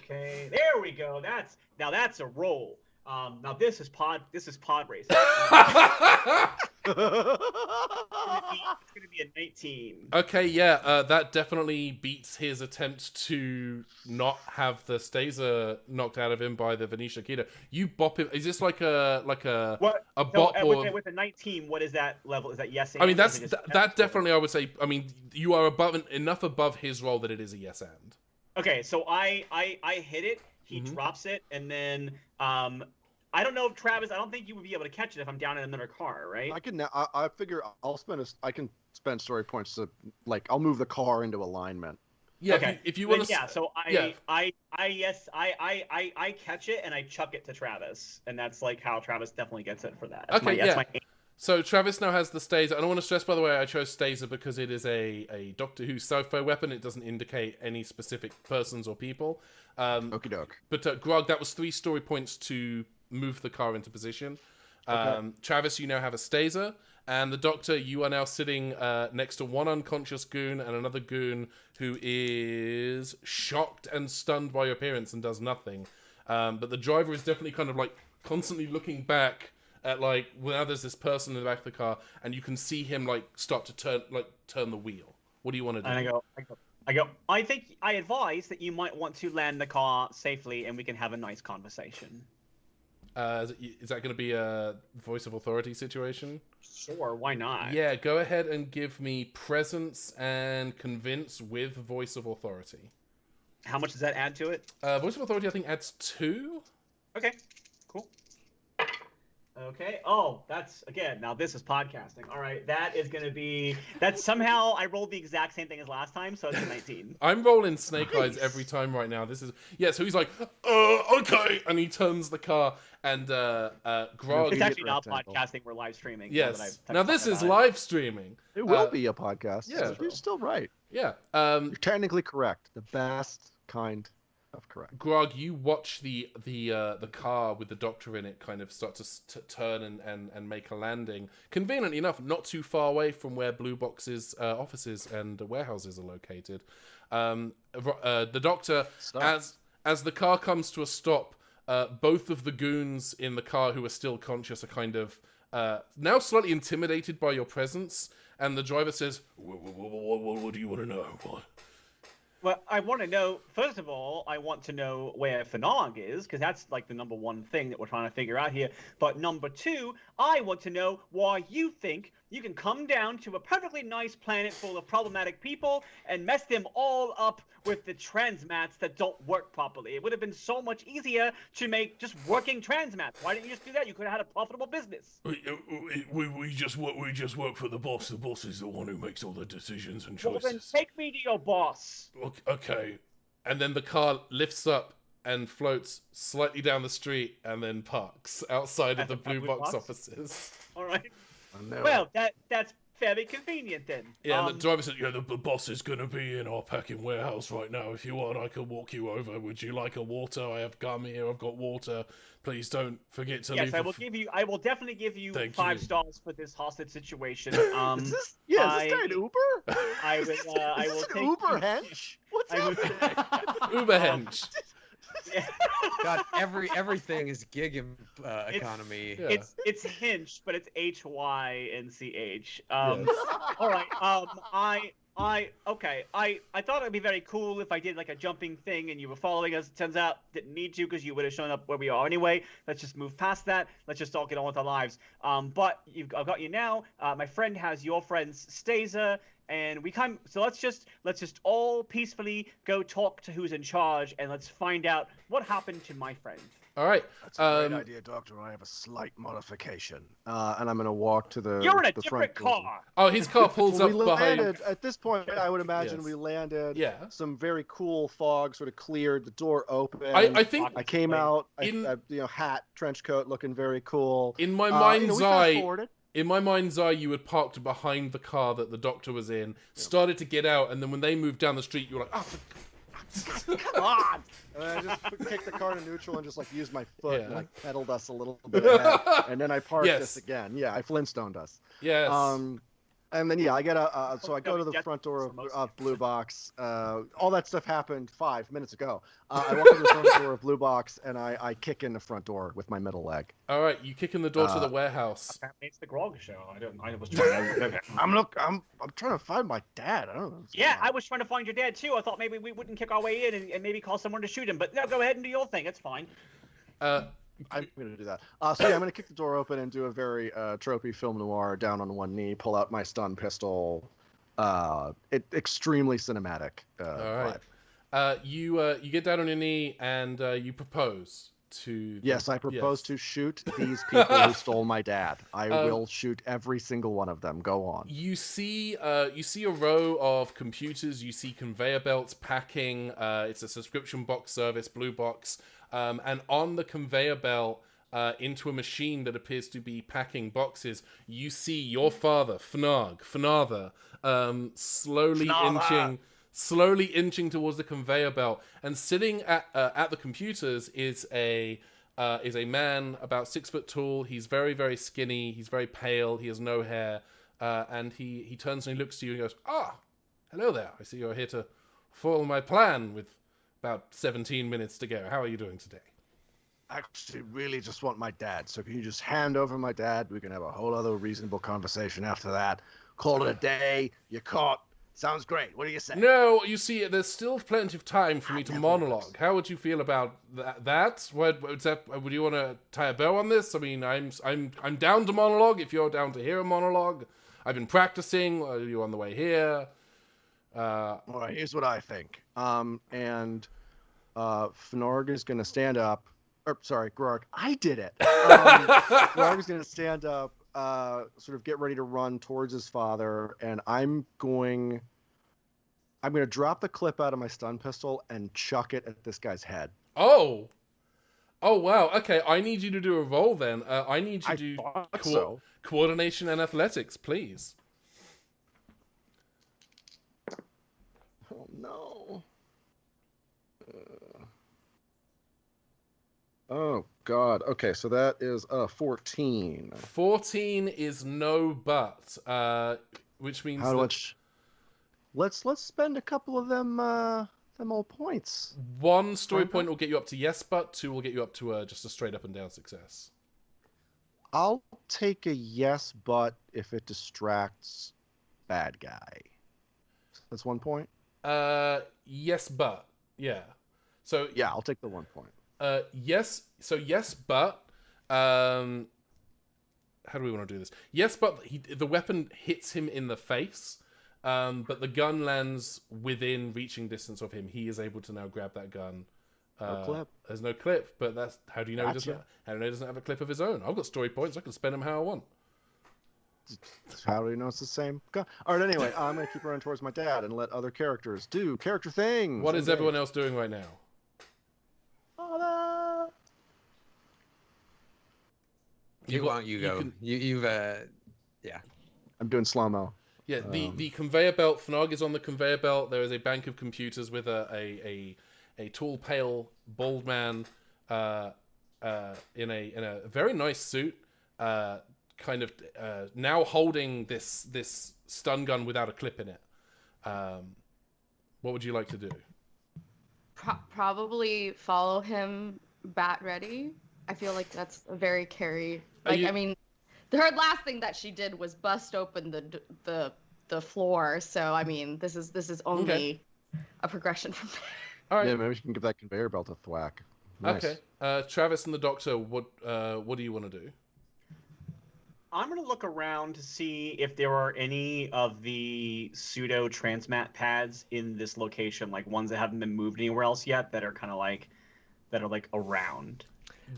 Okay, there we go. Now that's a roll. Now this is pod racing. It's gonna be a 19. Okay, yeah, that definitely beats his attempt to not have the staser knocked out of him by the Venetian Aikido. You bop him. Is this like a bop? With a 19, what is that level? Is that yes? I mean, that definitely. I would say. I mean, you are enough above his roll that it is a yes and. Okay, so I hit it. He drops it, and then I don't know if Travis. I don't think you would be able to catch it if I'm down in another car, right? I can. I figure I can spend story points to I'll move the car into alignment. Yeah. Okay. If you want to. Yeah. So I catch it and I chuck it to Travis, and that's how Travis definitely gets it for that. That's So Travis now has the staser. I don't want to stress, by the way, I chose staser because it is a Doctor Who sci-fi weapon. It doesn't indicate any specific persons or people. Okie doke. But Grog, that was 3 story points to move the car into position. Okay. Travis, you now have a staser. And the Doctor, you are now sitting next to one unconscious goon and another goon who is shocked and stunned by your appearance and does nothing. But the driver is definitely kind of constantly looking back at now there's this person in the back of the car, and you can see him start to turn the wheel. What do you want to do? And I go. I think I advise that you might want to land the car safely, and we can have a nice conversation. Is that going to be a voice of authority situation? Sure, why not? Yeah, go ahead and give me presence and convince with voice of authority. How much does that add to it? Voice of authority, I think, adds 2. Okay, cool. Okay. Oh, now this is podcasting. All right, that is going to be... somehow I rolled the exact same thing as last time, so it's a 19. I'm rolling snake eyes every time right now. This is... Yeah, so he's like, okay, and he turns the car, and Grog... It's actually not podcasting, we're live streaming. Yes. Now this is live streaming. It will be a podcast. Yeah. You're still right. Yeah. You're technically correct. The best kind correct. Grog, you watch the car with the doctor in it kind of start to turn and make a landing. Conveniently enough, not too far away from where Blue Box's offices and warehouses are located. The doctor, as the car comes to a stop, both of the goons in the car who are still conscious are kind of now slightly intimidated by your presence. And the driver says, "What do you want to know? What?" Well, I want to know, first of all, I want to know where Fanog is, because that's like the number one thing that we're trying to figure out here. But number two, I want to know why you think you can come down to a perfectly nice planet full of problematic people and mess them all up with the transmats that don't work properly. It would have been so much easier to make just working transmats. Why didn't you just do that? You could have had a profitable business. We just work for the boss. The boss is the one who makes all the decisions and choices. Well, then take me to your boss. Okay. And then the car lifts up and floats slightly down the street and then parks outside of the Blue Box offices. All right. No. Well, that's very convenient then. Yeah, and the driver said, "Yeah, the boss is going to be in our packing warehouse right now. If you want, I can walk you over. Would you like a water? I have gum here. I've got water. Please don't forget to leave." Yes, I will definitely give you Thank 5 you. stars for this hostage situation. Is this guy an Uber? I will. I will Is this take an Uber hench? What's I will- happening? Uber hench. God, everything is gig economy. Yeah. It's Hinch, but it's HYNCH. Yes. All right. I thought it'd be very cool if I did like a jumping thing and you were following us. It turns out didn't need to because you would have shown up where we are anyway. Let's just move past that. Let's just all get on with our lives. But I've got you now. My friend has your friend's Staser. And so let's just all peacefully go talk to who's in charge and let's find out what happened to my friend. All right. That's a great idea, Doctor. I have a slight modification. And I'm going to walk to the You're in a the different front door. car. Oh, his car pulls Well, up we behind. landed at this point. I would imagine Yes. we landed. Yeah. Some very cool fog sort of cleared. The door opened. I think I came out. In- hat, trench coat, looking very cool. in my we mind's eye, fast-forwarded. in my mind's eye, you had parked behind the car that the doctor was in, started to get out, and then when they moved down the street, you were like, "Oh, Come on! And then I just kicked the car to neutral and just like used my foot and Yeah. like pedaled us a little bit ahead. And then I parked Yes. us again. Yeah, I Flintstoned us. yes." And then I get so I go to the Get front door most of Blue Box. All that stuff happened 5 minutes ago. I walk to the front door of Blue Box and I kick in the front door with my middle leg. All right, you kick in the door to the warehouse. Apparently it's the Grog show. I was trying to. I'm trying to find my dad. I don't know. what's Yeah, going on. I was trying to find your dad too. I thought maybe we wouldn't kick our way in and maybe call someone to shoot him. But no, go ahead and do your thing. It's fine. I'm going to do that. So I'm going to kick the door open and do a very tropey film noir down on one knee, pull out my stun pistol. Extremely cinematic. All right. You get down on your knee and you propose to. Yes, I propose to shoot these people who stole my dad. I will shoot every single one of them. Go on. You see a row of computers. You see conveyor belts packing. It's a subscription box service, Blue Box. And on the conveyor belt, into a machine that appears to be packing boxes, you see your father, Fnather, slowly inching towards the conveyor belt. And sitting at the computers is a man about 6 foot tall. He's very, very skinny. He's very pale. He has no hair. And he turns and he looks to you and goes, "Ah, hello there. I see you're here to follow my plan with about 17 minutes to go. How are you doing today?" I actually really just want my dad. So can you just hand over my dad? We can have a whole other reasonable conversation after that. Call it a day. You're caught. Sounds great. What do you say? No, you see, there's still plenty of time for me to never monologue. works. How would you feel about that? What's that? Would you want to tie a bow on this? I mean, I'm down to monologue if you're down to hear a monologue. I've been practicing. Are you on the way here? All right, here's what I think. Fnorg is going to stand up. Grog. I did it. Fnorg is going to stand up, sort of get ready to run towards his father, and I'm going to drop the clip out of my stun pistol and chuck it at this guy's head. Oh wow. Okay, I need you to do a roll then. I need you to do thought so. coordination and athletics, please. Oh no. Oh God. Okay, so that is 14. 14 is no but, which means How that much? Let's spend a couple of them old points. one story Find point out. will get you up to yes but, two will get you up to just a straight up and down success. I'll take a yes, but if it distracts bad guy. That's 1 point. Yes but, yeah. So Yeah, I'll take the 1 point. yes. So yes but, how do we want to do this? Yes, but the weapon hits him in the face. But the gun lands within reaching distance of him. He is able to now grab that gun. No clip. There's no clip, but that's how do you know he doesn't? Gotcha. How do you know he doesn't have a clip of his own? I've got story points. I can spend them how I want. How do you know it's the same gun? All right, anyway, I'm going to keep running towards my dad and let other characters do character things. What is everyone else doing right now? Why don't you go? You've yeah. I'm doing slow-mo. Yeah, the conveyor belt. Fnog is on the conveyor belt. There is a bank of computers with a tall, pale, bald man in a very nice suit, kind of now holding this stun gun without a clip in it. What would you like to do? Probably follow him bat ready. I feel like that's a very Carrie. Like, I mean, her last thing that she did was bust open the floor. So I mean, this is only a progression from there. All right. Yeah, maybe we can give that conveyor belt a thwack. Nice. Okay. Travis and the Doctor, what do you want to do? I'm going to look around to see if there are any of the pseudo transmat pads in this location, like ones that haven't been moved anywhere else yet, that are kind of like around.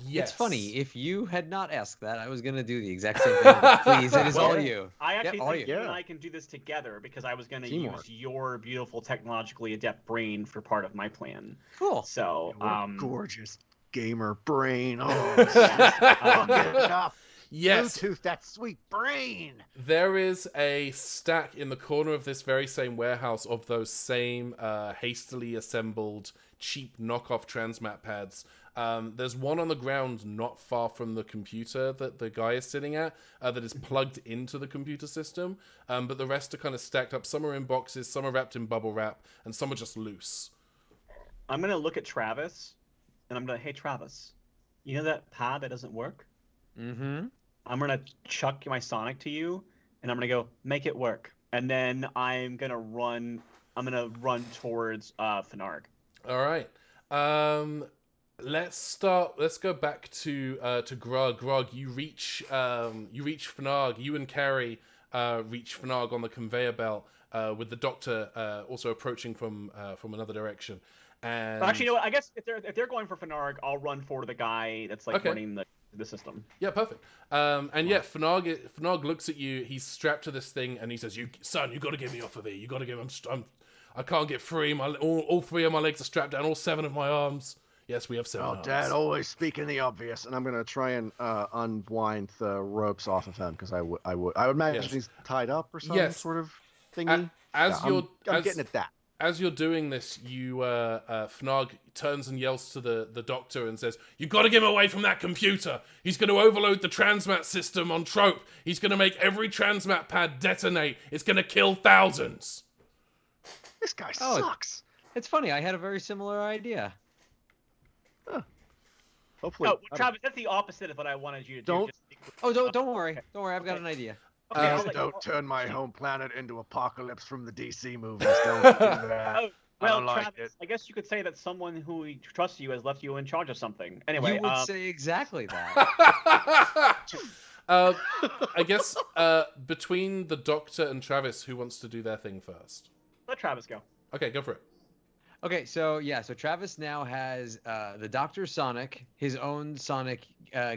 Yes. It's funny. If you had not asked that, I was going to do the exact same thing. But please, it is all you. I actually all think you. you and I can do this together because I was going to Teamwork. use your beautiful, technologically adept brain for part of my plan. Cool. So, Gorgeous gamer brain. Oh, um, Enough. Yes. Bluetooth, that sweet brain. There is a stack in the corner of this very same warehouse of those same hastily assembled, cheap knockoff transmat pads. There's one on the ground not far from the computer that the guy is sitting at that is plugged into the computer system, but the rest are kind of stacked up. Some are in boxes, some are wrapped in bubble wrap, and some are just loose. I'm going to look at Travis, and I'm going to, hey, Travis, you know that pad that doesn't work? Mm-hmm. I'm going to chuck my Sonic to you, and I'm going to go, make it work. And then I'm going to run towards Fenarg. All right. Let's go back to Grog. Grog, you reach Fenarg. You and Carrie reach Fenarg on the conveyor belt, with the Doctor also approaching from another direction. And Actually, you know what? I guess if they're going for Fenarg, I'll run for the guy that's running the system. yeah, perfect. And yeah, Fenarg looks at you. He's strapped to this thing, and he says, "You son, you got to get me off of here. You got to get. I can't get free. All three of my legs are strapped down. All 7 of my arms. Yes, we have 7 Oh, arms. Dad, always speaking the obvious. And I'm gonna try and unwind the ropes off of him because I would imagine Yes. he's tied up or some Yes. sort of thingy. I'm getting at that. As you're doing this, Fnog turns and yells to the Doctor and says, "You got to get him away from that computer. He's going to overload the transmat system on Trope. He's going to make every transmat pad detonate. It's going to kill thousands." This guy Oh, sucks. It's funny. I had a very similar idea. Hopefully, No, Travis, that's the opposite of what I wanted you to do. Don't- Just stick with- Oh, don't worry. Don't worry. I've got an idea. Okay, I'll Please let you- don't turn my home planet into Apocalypse from the DC movies. Don't do that. Oh, well, don't like Travis, it. I guess you could say that someone who trusts you has left you in charge of something. Anyway, You would say exactly that. I guess between the Doctor and Travis, who wants to do their thing first? let Travis go. Okay, go for it. Okay, so Travis now has the Dr. Sonic, his own Sonic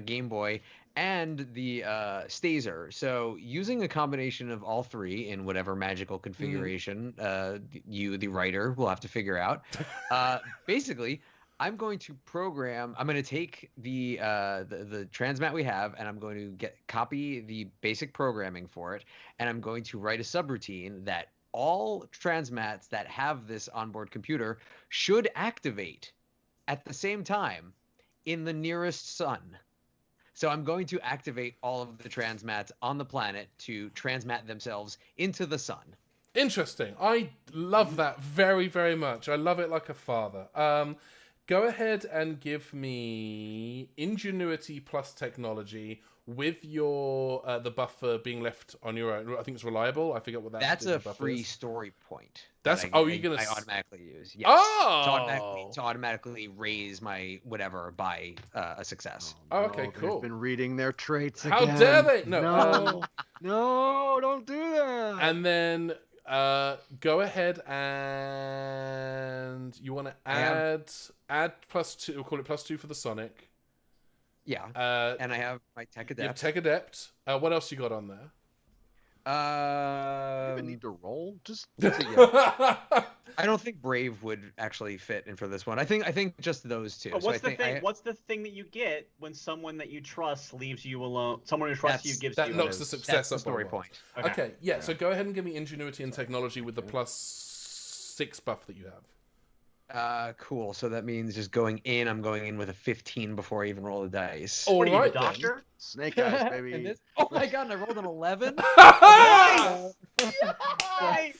Game Boy, and the Staser. So using a combination of all 3 in whatever magical configuration you, the writer, will have to figure out. Basically, I'm going to take the transmat we have, and I'm going to copy the basic programming for it, and I'm going to write a subroutine that all transmats that have this onboard computer should activate at the same time in the nearest sun. So I'm going to activate all of the transmats on the planet to transmat themselves into the sun. Interesting. I love that very, very much. I love it like a father. Go ahead and give me ingenuity plus technology with your the buff for being left on your own. I think it's reliable. I forget what that. That's a buff free is. story point. That's that you're gonna I automatically use. Yes. Oh. To automatically raise my whatever by a success. Oh, okay, They've cool. been reading their traits How again. dare they? No, no, don't do that. And then go ahead and you want to add +2. We'll call it +2 for the Sonic. Yeah. And I have my Tech Adept. You have Tech Adept. What else you got on there? You even need to roll. Just I don't think Brave would actually fit in for this one. I think just those two. But what's the thing? What's the thing that you get when someone that you trust leaves you alone? Someone who trusts you gives that you knocks the success that's the up story on point. Okay, yeah. So go ahead and give me ingenuity and technology with the +6 buff that you have. Cool. So that means just going in. I'm going in with a 15 before I even roll the dice. What are you, the Alright, doctor? Snake eyes, And baby. this, oh my god! And I rolled an 11. Nice!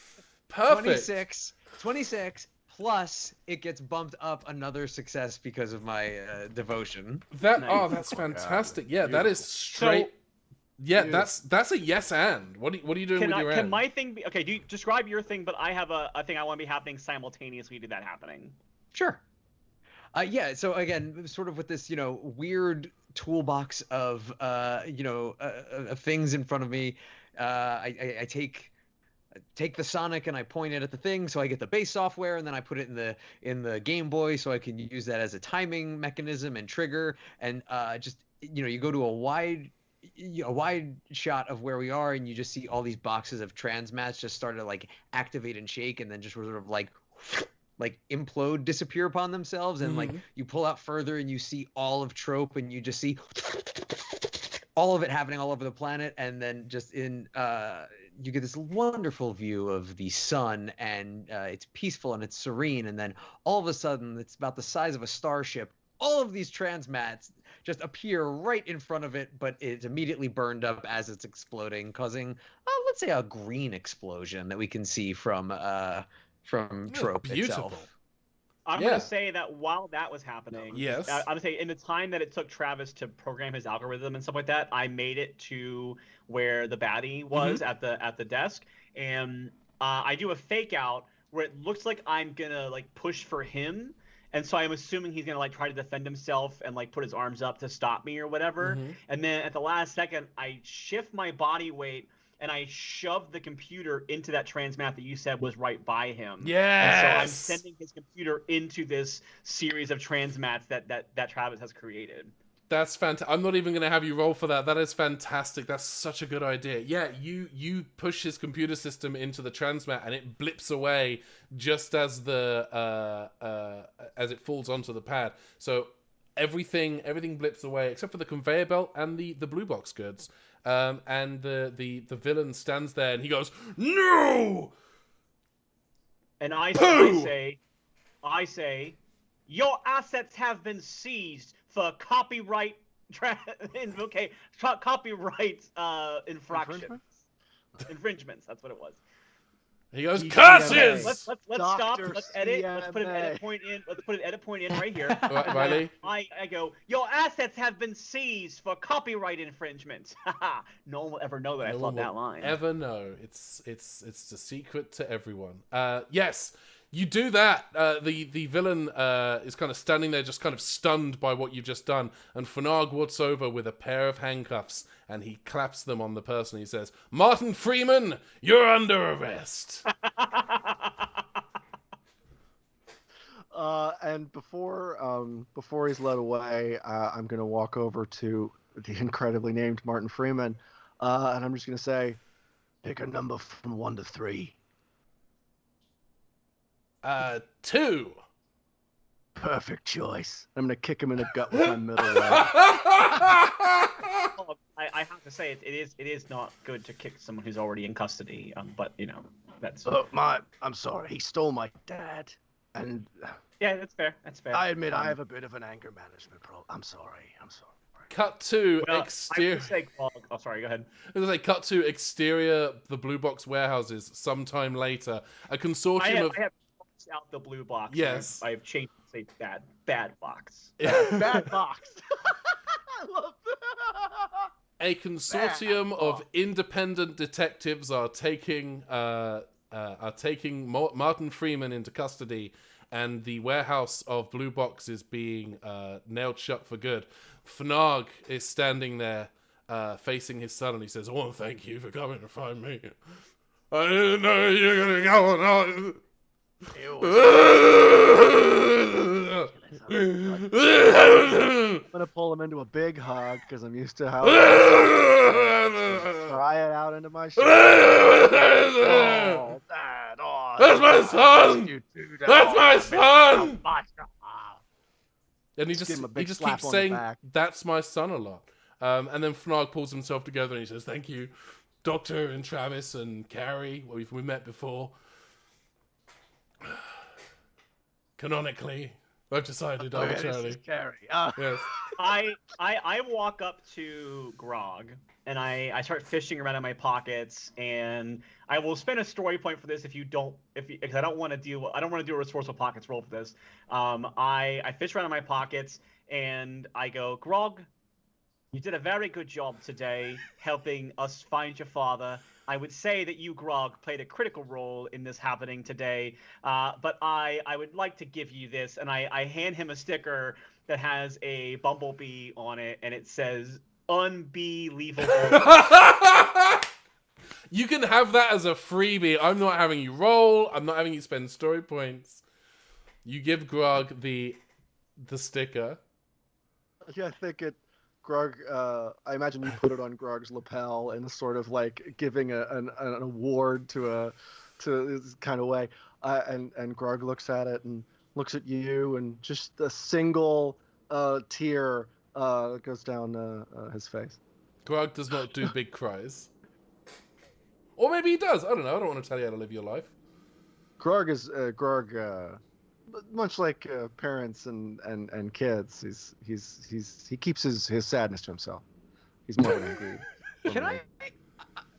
Perfect. 26 plus it gets bumped up another success because of my devotion. Oh, that's fantastic. Yeah, that is straight. Yeah, that's a yes and. What are you doing with your Can end? my thing be okay? Do you describe your thing? But I have a thing I want to be happening simultaneously to that happening. Sure. Yeah. So again, sort of with this, weird toolbox of, things in front of me. I take the Sonic and I point it at the thing, so I get the base software, and then I put it in the Game Boy, so I can use that as a timing mechanism and trigger. And you go to a wide shot of where we are, and you just see all these boxes of transmats just start to like activate and shake, and then just sort of like implode, disappear upon themselves, and like you pull out further and you see all of Trope, and you just see all of it happening all over the planet, and then just in you get this wonderful view of the sun, and it's peaceful and it's serene, and then all of a sudden it's about the size of a starship. All of these transmats just appear right in front of it, but it's immediately burned up as it's exploding, causing, let's say, a green explosion that we can see from Trope itself. I'm going to say that while that was happening, yes, I'm going to say in the time that it took Travis to program his algorithm and stuff like that, I made it to where the baddie was at the desk, and I do a fake out where it looks like I'm going to like push for him. And so I'm assuming he's going to like try to defend himself and like put his arms up to stop me or whatever. And then at the last second, I shift my body weight and I shove the computer into that transmat that you said was right by him. Yes. And so I'm sending his computer into this series of transmats that Travis has created. That's fantastic. I'm not even going to have you roll for that. That is fantastic. That's such a good idea. Yeah, you push his computer system into the transmat, and it blips away just as as it falls onto the pad. So everything blips away except for the conveyor belt and the blue box goods. And the villain stands there and he goes, "No!" And I say, your assets have been seized for copyright infringements. That's what it was. He goes, "Curses!" Let's stop. Let's edit. Let's put an edit point in. Let's put an edit point in right here. Riley? I go, your assets have been seized for copyright infringement. No one will ever know that I thought that line. Ever know? It's a secret to everyone. Yes. You do that. The villain is kind of standing there, just kind of stunned by what you've just done. And Fanag walks over with a pair of handcuffs, and he claps them on the person. He says, "Martin Freeman, you're under arrest." And before he's led away, I'm gonna walk over to the incredibly named Martin Freeman, and I'm just gonna say, Pick a number from 1 to 3. 2. Perfect choice. I'm gonna kick him in the gut with my middle leg. I have to say it is not good to kick someone who's already in custody. But that's. Oh I'm sorry. He stole my dad. And Yeah, that's fair. That's fair. I admit I have a bit of an anger management problem. I'm sorry. Cut to Well, exterior. I would say, oh, sorry. Go ahead. Cut to exterior the blue box warehouses sometime later. A consortium I have boxed out the blue box. Yes. I have changed it to say bad box. Bad box. I love that. a consortium of independent detectives are taking Martin Freeman into custody, and the warehouse of blue box is being nailed shut for good. Fnog is standing there facing his son, and he says, "I want to thank you for coming to find me. I didn't know you were going to go on." I'm gonna pull him into a big hug because I'm used to how cry it out into my shirt. Oh, Dad, That's my son! You do that. That's my son! And he Just give him a just big keeps slap on the saying, back. "That's my son" a lot. And then Fnog pulls himself together and he says, "Thank you, Doctor and Travis and Carrie. We've met before. Canonically, I've decided arbitrarily." Carrie. Yes. I walk up to Grog and I start fishing around in my pockets, and I will spend a story point for this because I don't want to do a resourceful pockets roll for this. I fish around in my pockets and I go, "Grog, you did a very good job today helping us find your father. I would say that you, Grog, played a critical role in this happening today, but I would like to give you this," and I hand him a sticker that has a bumblebee on it, and it says, "Unbelievable." You can have that as a freebie. I'm not having you roll. I'm not having you spend story points. You give Grog the sticker. Yeah, I think Grog, I imagine you put it on Grog's lapel in a sort of like giving an award to this kind of way. And Grog looks at it and looks at you, and just a single tear goes down his face. Grog does not do big cries. Or maybe he does. I don't know. I don't want to tell you how to live your life. Grog is much like parents and kids. He keeps his sadness to himself. He's more of an angry. Can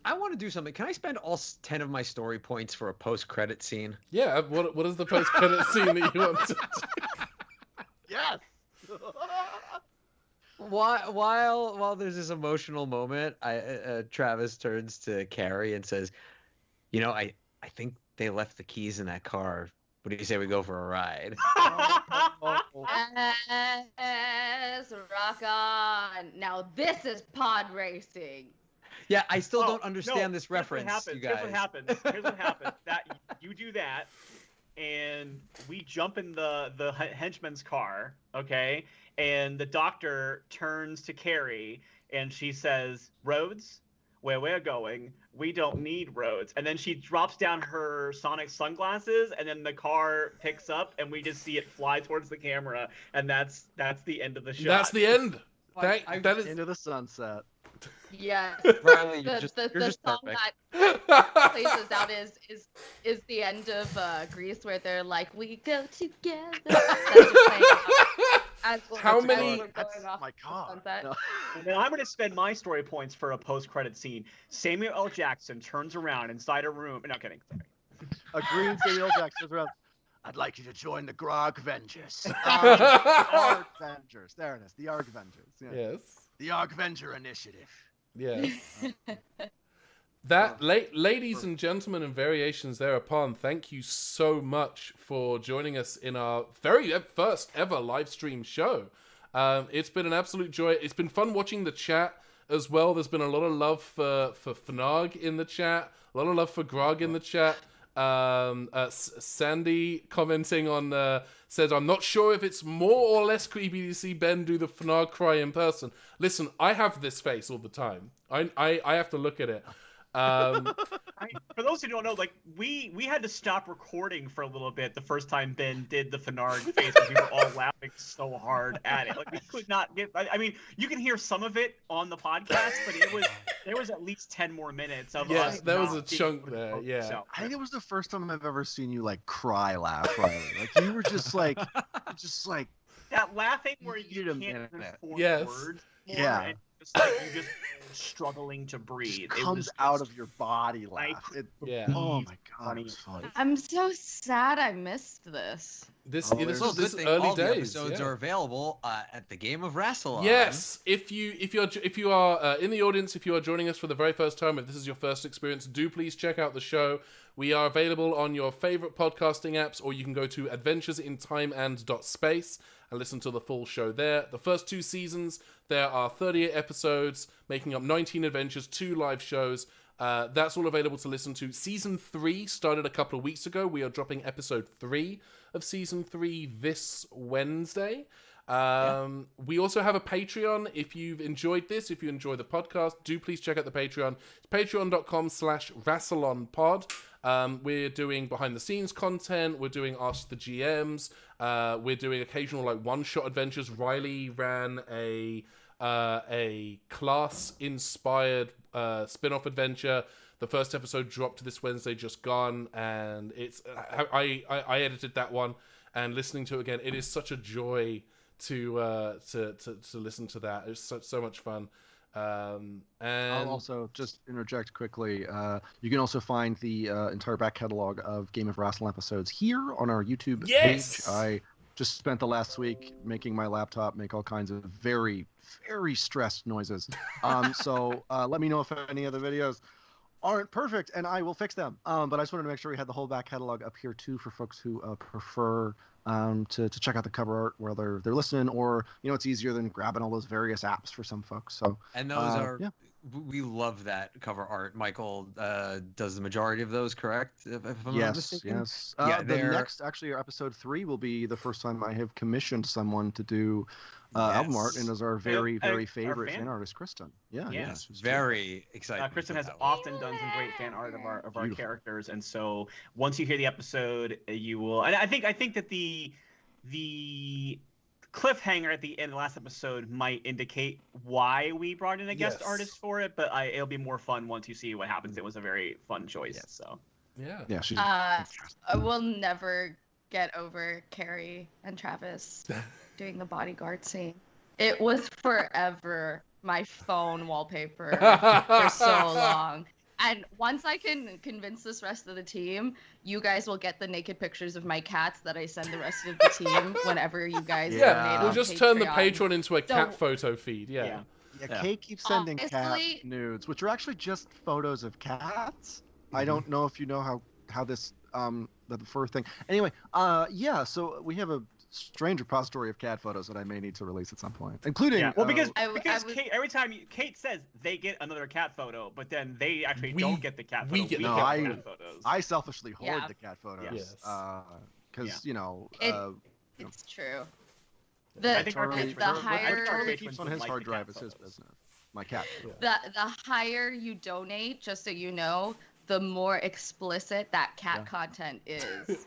I want to do something. Can I spend all 10 of my story points for a post-credit scene? Yeah. What is the post-credit scene that you want to do? Yes. While there's this emotional moment, Travis turns to Carrie and says, I think they left the keys in that car. What do you say we go for a ride? Yes, rock on. Now this is pod racing. Yeah, I still don't understand this Here's reference, what you guys. Here's what happens. That you do that, and we jump in the henchman's car, okay? And the doctor turns to Carrie, and she says, "Roads? Where we're going, we don't need roads." And then she drops down her sonic sunglasses, and then the car picks up, and we just see it fly towards the camera, and that's the end of the shot. That's the end. That is Into the sunset. Yes. Riley, The you're song just perfect. that plays us out is the end of Grease, where they're like, "We go together." That's just playing as we're- How as many- we're That's going off my the car. sunset. No. And then I'm going to spend my story points for a post-credit scene. Samuel L. Jackson turns around inside a room. No, kidding. Sorry. A green Samuel Jackson around. I'd like you to join the Grog Vengers. Arg Vengers. There it is. The Arg Vengers. Yeah. Yes. The Arg Venger Initiative. Yes. Ladies and gentlemen and variations thereupon, thank you so much for joining us in our very first ever live stream show. It's been an absolute joy. It's been fun watching the chat as well. There's been a lot of love for Fnog in the chat, a lot of love for Grog in the chat. Sandy commenting on said, "I'm not sure if it's more or less creepy to see Ben do the Fnog cry in person." Listen, I have this face all the time. I have to look at it. For those who don't know, like we had to stop recording for a little bit the first time Ben did the Fenard face because we were all laughing so hard at it. Like we could not get. I mean, you can hear some of it on the podcast, but there was at least 10 more minutes of us. there was a not being chunk able to there. focus. Yeah. So, I think it was the first time I've ever seen you like cry laugh, Riley. Like you were just like that laughing where Need you a can't minute. even form Yes. words. Yeah. And just like you just struggling to breathe. just comes out of your body laugh. Yeah. Oh my god, Funny. it was funny. I'm so sad I missed this. This Oh, this there's- Well, was good this thing early all the days. episodes yeah. are available at the Game of Rassilon. Yes, if you are in the audience, if you are joining us for the very first time, if this is your first experience, do please check out the show. We are available on your favorite podcasting apps, or you can go to adventuresintimeand.space and listen to the full show there. The first 2 seasons, there are 38 episodes, making up 19 adventures, 2 live shows. That's all available to listen to. Season 3 started a couple of weeks ago. We are dropping episode 3 of season 3 this Wednesday. We also have a Patreon. If you've enjoyed this, if you enjoy the podcast, do please check out the Patreon. It's patreon.com/RassilonPod. We're doing behind the scenes content. We're doing Ask the GMs. We're doing occasional like one-shot adventures. Riley ran a class inspired spin-off adventure. The first episode dropped this Wednesday, just gone, and it's I edited that one, and listening to it again, it is such a joy to listen to that. It's so much fun. And I'll also just interject quickly. You can also find the entire back catalog of Game of Rassilon episodes here on our YouTube Yes! page. I just spent the last week making my laptop make all kinds of very, very stressed noises. So let me know if any of the videos aren't perfect, and I will fix them. But I just wanted to make sure we had the whole back catalog up here too for folks who prefer to check out the cover art while they're listening, or it's easier than grabbing all those various apps for some folks. So And those are yeah. we love that cover art. Michael does the majority of those, correct? If I'm not Yes, mistaken. yes. Yeah, The they're- next, actually, episode 3 will be the first time I have commissioned someone to do album art, and is our very, our very favorite fan? fan artist, Kristen. Yeah, Yeah. yeah. she's Very excited. Kristen for has that one. often done some great fan art of our Beautiful. characters, and so once you hear the episode, you will. And I think that the cliffhanger at the end of the last episode might indicate why we brought in a guest Yes. artist for it, but it'll be more fun once you see what happens. It was a very fun choice. Yes. So Yeah, she's I will never get over Carrie and Travis doing the bodyguard scene. It was forever my phone wallpaper for so long. And once I can convince this rest of the team, you guys will get the naked pictures of my cats that I send the rest of the team whenever you guys yeah, donate we'll on just turn the Patreon. Patreon into a So- cat photo feed. Yeah. yeah. Yeah, Kate keeps sending cat Honestly- nudes, which are actually just photos of cats. I don't know if you know how this the fur thing. Anyway, yeah. So we have a strange repository of cat photos that I may need to release at some point, including. Yeah. Well, because I was- Kate, every time Kate says they get another cat photo, but then they actually We- don't get the cat we photo. get We the get cat the photo. cat photos. I selfishly hoard Yeah. the cat photos. Yes. Because It- It's true. I The think our Charlie, patrons- the I think our higher Charlie patrons keeps on would his like hard the drive cat is his photos. business. My cat. the higher you donate, just so you know, the more explicit that cat Yeah. content is.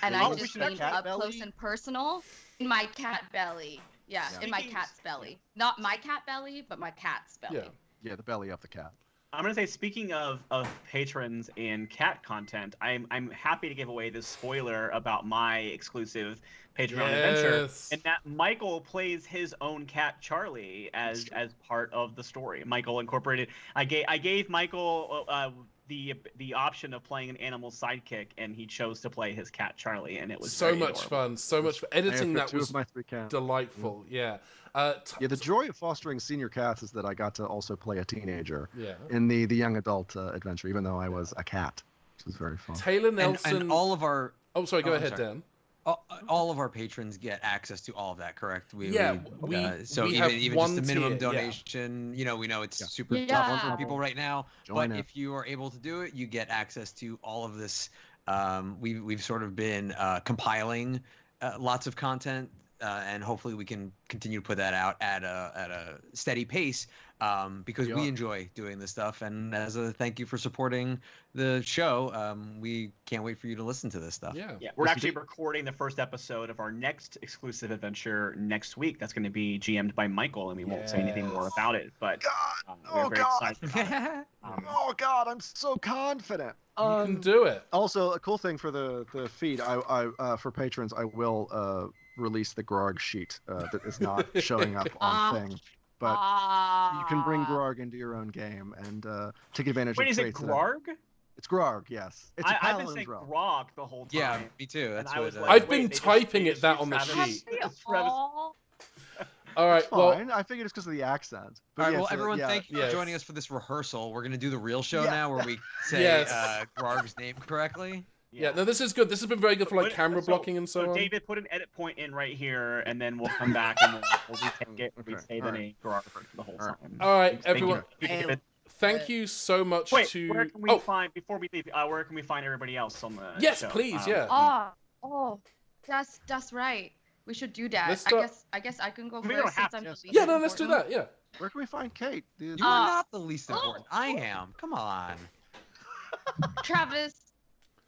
And Oh, I we just should have mean cat up belly? close and personal in my cat belly. Yeah, Yeah. in my Speaking- cat's belly. Not my cat belly, but my cat's belly. Yeah. Yeah, the belly of the cat. I'm gonna say, speaking of patrons and cat content, I'm happy to give away this spoiler about my exclusive Patreon adventure, Yes. and that Michael plays his own cat Charlie as part of the story. Michael incorporated. I gave Michael the option of playing an animal sidekick, and he chose to play his cat Charlie, and it was So very much adorable. fun. So much fun. Editing I that have two was of my 3 cats. delightful. Yeah. Yeah, the joy of fostering senior cats is that I got to also play a teenager Yeah. in the young adult adventure, even though I was a cat, which was very fun. Taylor And, Nelson. and all of our Oh, sorry. Go Oh, I'm ahead, sorry. Dan. all of our patrons get access to all of that, correct? So we have even one just a minimum tier, yeah. donation, we know it's Yeah. super Yeah. tough for people right now, Join but it. if you are able to do it, you get access to all of this. We've sort of been compiling lots of content, and hopefully we can continue to put that out at a steady pace. because we enjoy doing this stuff. And as a thank you for supporting the show, we can't wait for you to listen to this stuff. Yeah, we're actually recording the first episode of our next exclusive adventure next week. That's going to be GM'd by Michael, and we won't say anything more about it. But we're very excited about it. Oh God, I'm so confident. You can do it. Also, a cool thing for the feed, I for patrons, I will release the Grog sheet that is not showing up on thing. But you can bring Grog into your own game and take advantage of traits. Wait, is it Grog? It's Grog, yes. It's a I've been saying Grog the whole time. Yeah, me too. That's what I've been typing it that on the sheet. All right, well, I figured it's because of the accent. All right, well, everyone, thank you for joining us for this rehearsal. We're gonna do the real show now, where we say Grog's name correctly. Yeah, no, this is good. This has been very good for like camera blocking and so on. David, put an edit point in right here, and then we'll come back and we'll retake it. We say the name Grog the whole time. All right, everyone. Thank you so much to. Where can we find before we leave? Where can we find everybody else on the? Yes, show? please. That's right. We should do that. I guess I can go first. Since I'm the least no, let's do that. Yeah. Where can we find Kate? You are not the least important. I am. Come on. Travis.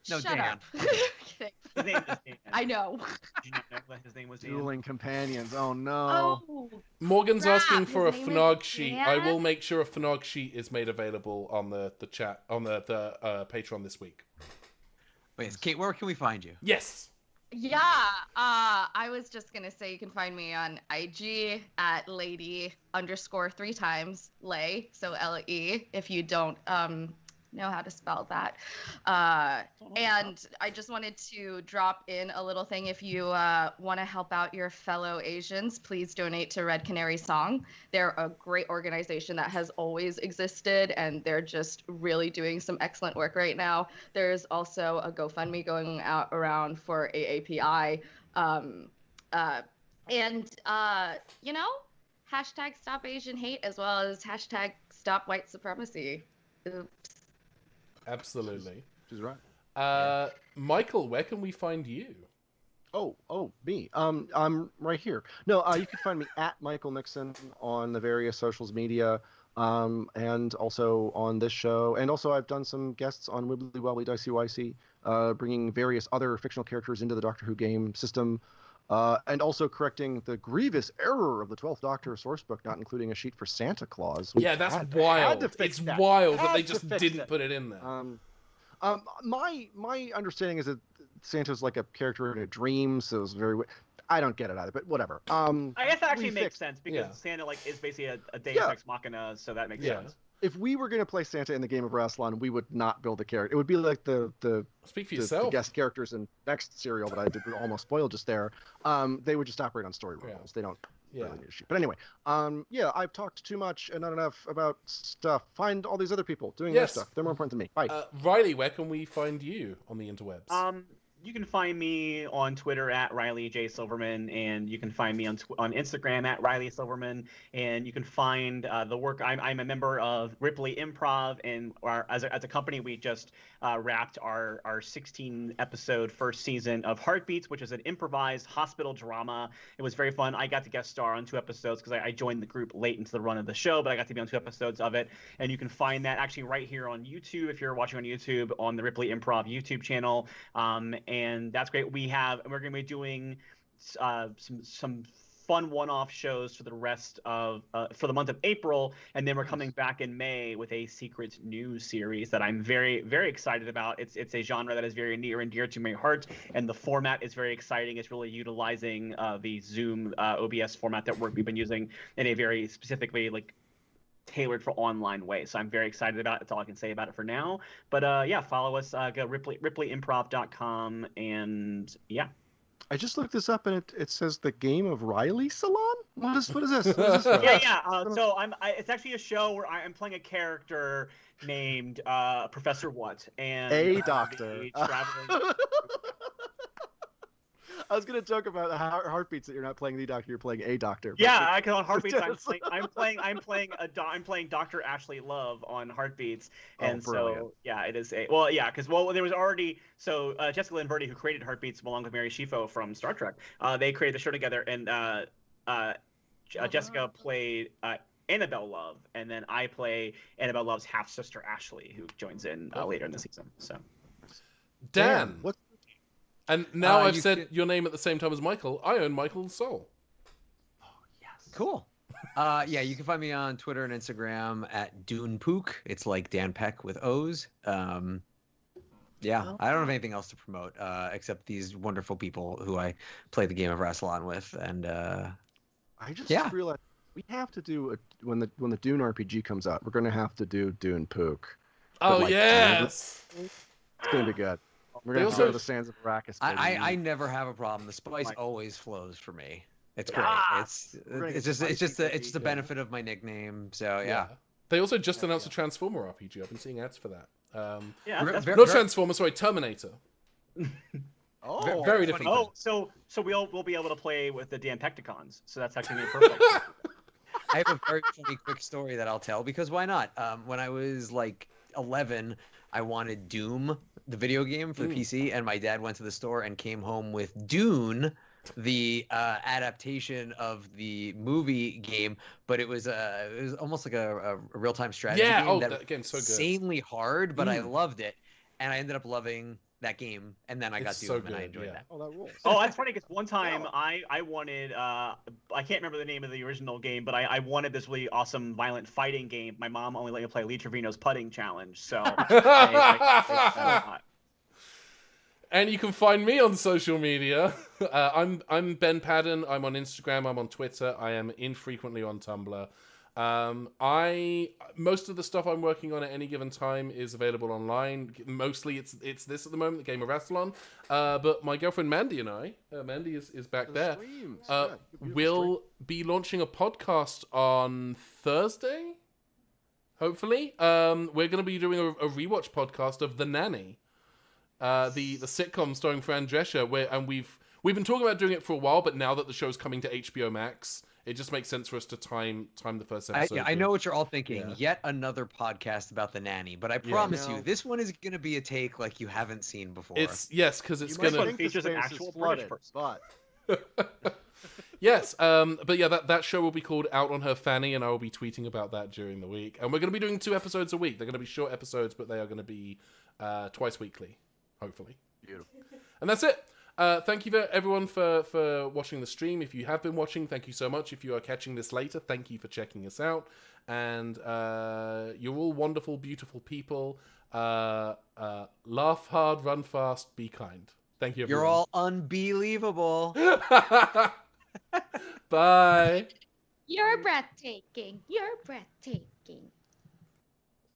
No, shut Dan. up. His name is Dan. I know. Did you not know that his name was Dan? Dueling companions. Oh no. Oh, Morgan's asking for a His name FNOG is sheet. Dan? I will make sure a FNOG sheet is made available on the chat on the Patreon this week. Wait, Kate, where can we find you? Yes. yeah. I was just gonna say you can find me on IG at lady_3 times Lay, so LE. If you don't know how to spell that. And I just wanted to drop in a little thing. If you want to help out your fellow Asians, please donate to Red Canary Song. They're a great organization that has always existed, and they're just really doing some excellent work right now. There's also a GoFundMe going out around for AAPI. Hashtag Stop Asian Hate, as well as hashtag Stop White Supremacy. Oops. Absolutely. She's right. Michael, where can we find you? Oh, me. I'm right here. No, you can find me at Michael Nixon on the various socials media, and also on this show. And also, I've done some guests on Wibbly Wobbly Dicey Wicey, bringing various other fictional characters into the Doctor Who game system, and also correcting the grievous error of the 12th Doctor sourcebook, not including a sheet for Santa Claus. Yeah, that's wild. It's wild that they just didn't put it in there. My understanding is that Santa's like a character in a dream, so it's very. I don't get it either, but whatever. I guess that actually makes sense because Santa is basically a Deus Ex Machina, so that makes sense. If we were going to play Santa in the Game of Rassilon, we would not build a character. It would be like the Speak for yourself. The guest characters in next serial that I did almost spoil just there. They would just operate on story rules. They don't really need a sheet. But anyway, I've talked too much and not enough about stuff. Find all these other people doing their stuff. They're more important than me. Bye. Riley, where can we find you on the interwebs? You can find me on Twitter at Riley J. Silverman, and you can find me on Instagram at Riley Silverman, and you can find the work. I'm a member of Ripley Improv, and as a company, we just wrapped our 16-episode first season of Heartbeats, which is an improvised hospital drama. It was very fun. I got to guest star on 2 episodes because I joined the group late into the run of the show, but I got to be on 2 episodes of it, and you can find that actually right here on YouTube if you're watching on YouTube on the Ripley Improv YouTube channel. And that's great. We're going to be doing some fun one-off shows for the rest of for the month of April, and then we're coming back in May with a secret news series that I'm very, very excited about. It's a genre that is very near and dear to my heart, and the format is very exciting. It's really utilizing the Zoom OBS format that we've been using in a very specifically tailored for online way. So I'm very excited about it. That's all I can say about it for now. But follow us. Go ripleyimprov.com, and I just looked this up and it says the Game of Riley Salon. What is this? So it's actually a show where I'm playing a character named Professor What, and a doctor. Traveling. I was gonna joke about Heartbeats that you're not playing the doctor, you're playing a doctor. Yeah, on Heartbeats I'm playing Dr. Ashley Love on Heartbeats, and it is because there was already Jessica Lynn Verdi, who created Heartbeats along with Mary Shifo from Star Trek, they created the show together, and Jessica played Annabelle Love, and then I play Annabelle Love's half sister Ashley, who joins in later in the season. So, Dan. What's And now I've you said can- your name at the same time as Michael. I own Michael's soul. Cool. Yeah, you can find me on Twitter and Instagram at DunePook. It's like Dan Peck with O's. Yeah, I don't have anything else to promote except these wonderful people who I play the game of Rassilon with, and I just Yeah. realized we have to do when the Dune RPG comes out. We're gonna have to do Dune Pook. Oh, like, yes! It's gonna be good. We're They gonna have to also- go to the sands of Arrakis. baby. I never have a problem. The spice Like- always flows for me. It's great. Ah, It's great. it's just Spicy the baby, the benefit of my nickname. So yeah. They also just announced a Transformer RPG. I've been seeing ads for that. yeah, that's Very- Not Transformer, sorry, Terminator. Oh, Very funny. different. Oh, so we'll be able to play with the Dan Pecticons. So that's actually perfect. I have a very funny quick story that I'll tell because why not? When I was like 11, I wanted Doom, the video game for the PC, and my dad went to the store and came home with Dune, the adaptation of the movie game, but it was almost like a real-time strategy Yeah, game oh, that that game's so good. insanely hard, but I loved it, and I ended up loving that game, and then I got It's Doom, so and I good, enjoyed yeah. that. Oh, that rules. Oh, that's funny because one time I wanted I can't remember the name of the original game, but I wanted this really awesome violent fighting game. My mom only let me play Lee Trevino's putting challenge, so I And you can find me on social media. I'm Ben Paddon. I'm on Instagram. I'm on Twitter. I am infrequently on Tumblr. Most of the stuff I'm working on at any given time is available online. Mostly it's this at the moment, the Game of Rassilon. But my girlfriend Mandy and I, Mandy is back there. Streams. Yeah, beautiful We'll be launching a podcast on Thursday. Hopefully, we're going to be doing a rewatch podcast of The Nanny. The sitcom starring Fran Drescher, we've been talking about doing it for a while, but now that the show's coming to HBO Max, it just makes sense for us to time the first episode. I know what you're all thinking. Yeah. Yet another podcast about the nanny, but I Yeah. promise No. you, this one is going to be a take like you haven't seen before. Because it's You might gonna think features the an space is actual flooded, British person. but yes. But yeah, that show will be called Out on Her Fanny, and I will be tweeting about that during the week. And we're going to be doing 2 episodes a week. They're going to be short episodes, but they are going to be twice weekly, hopefully. beautiful. And that's it. Thank you everyone for watching the stream. If you have been watching, thank you so much. If you are catching this later, thank you for checking us out. And you're all wonderful, beautiful people. Laugh hard, run fast, be kind. Thank you, everyone. You're all unbelievable. Bye. You're breathtaking. You're breathtaking.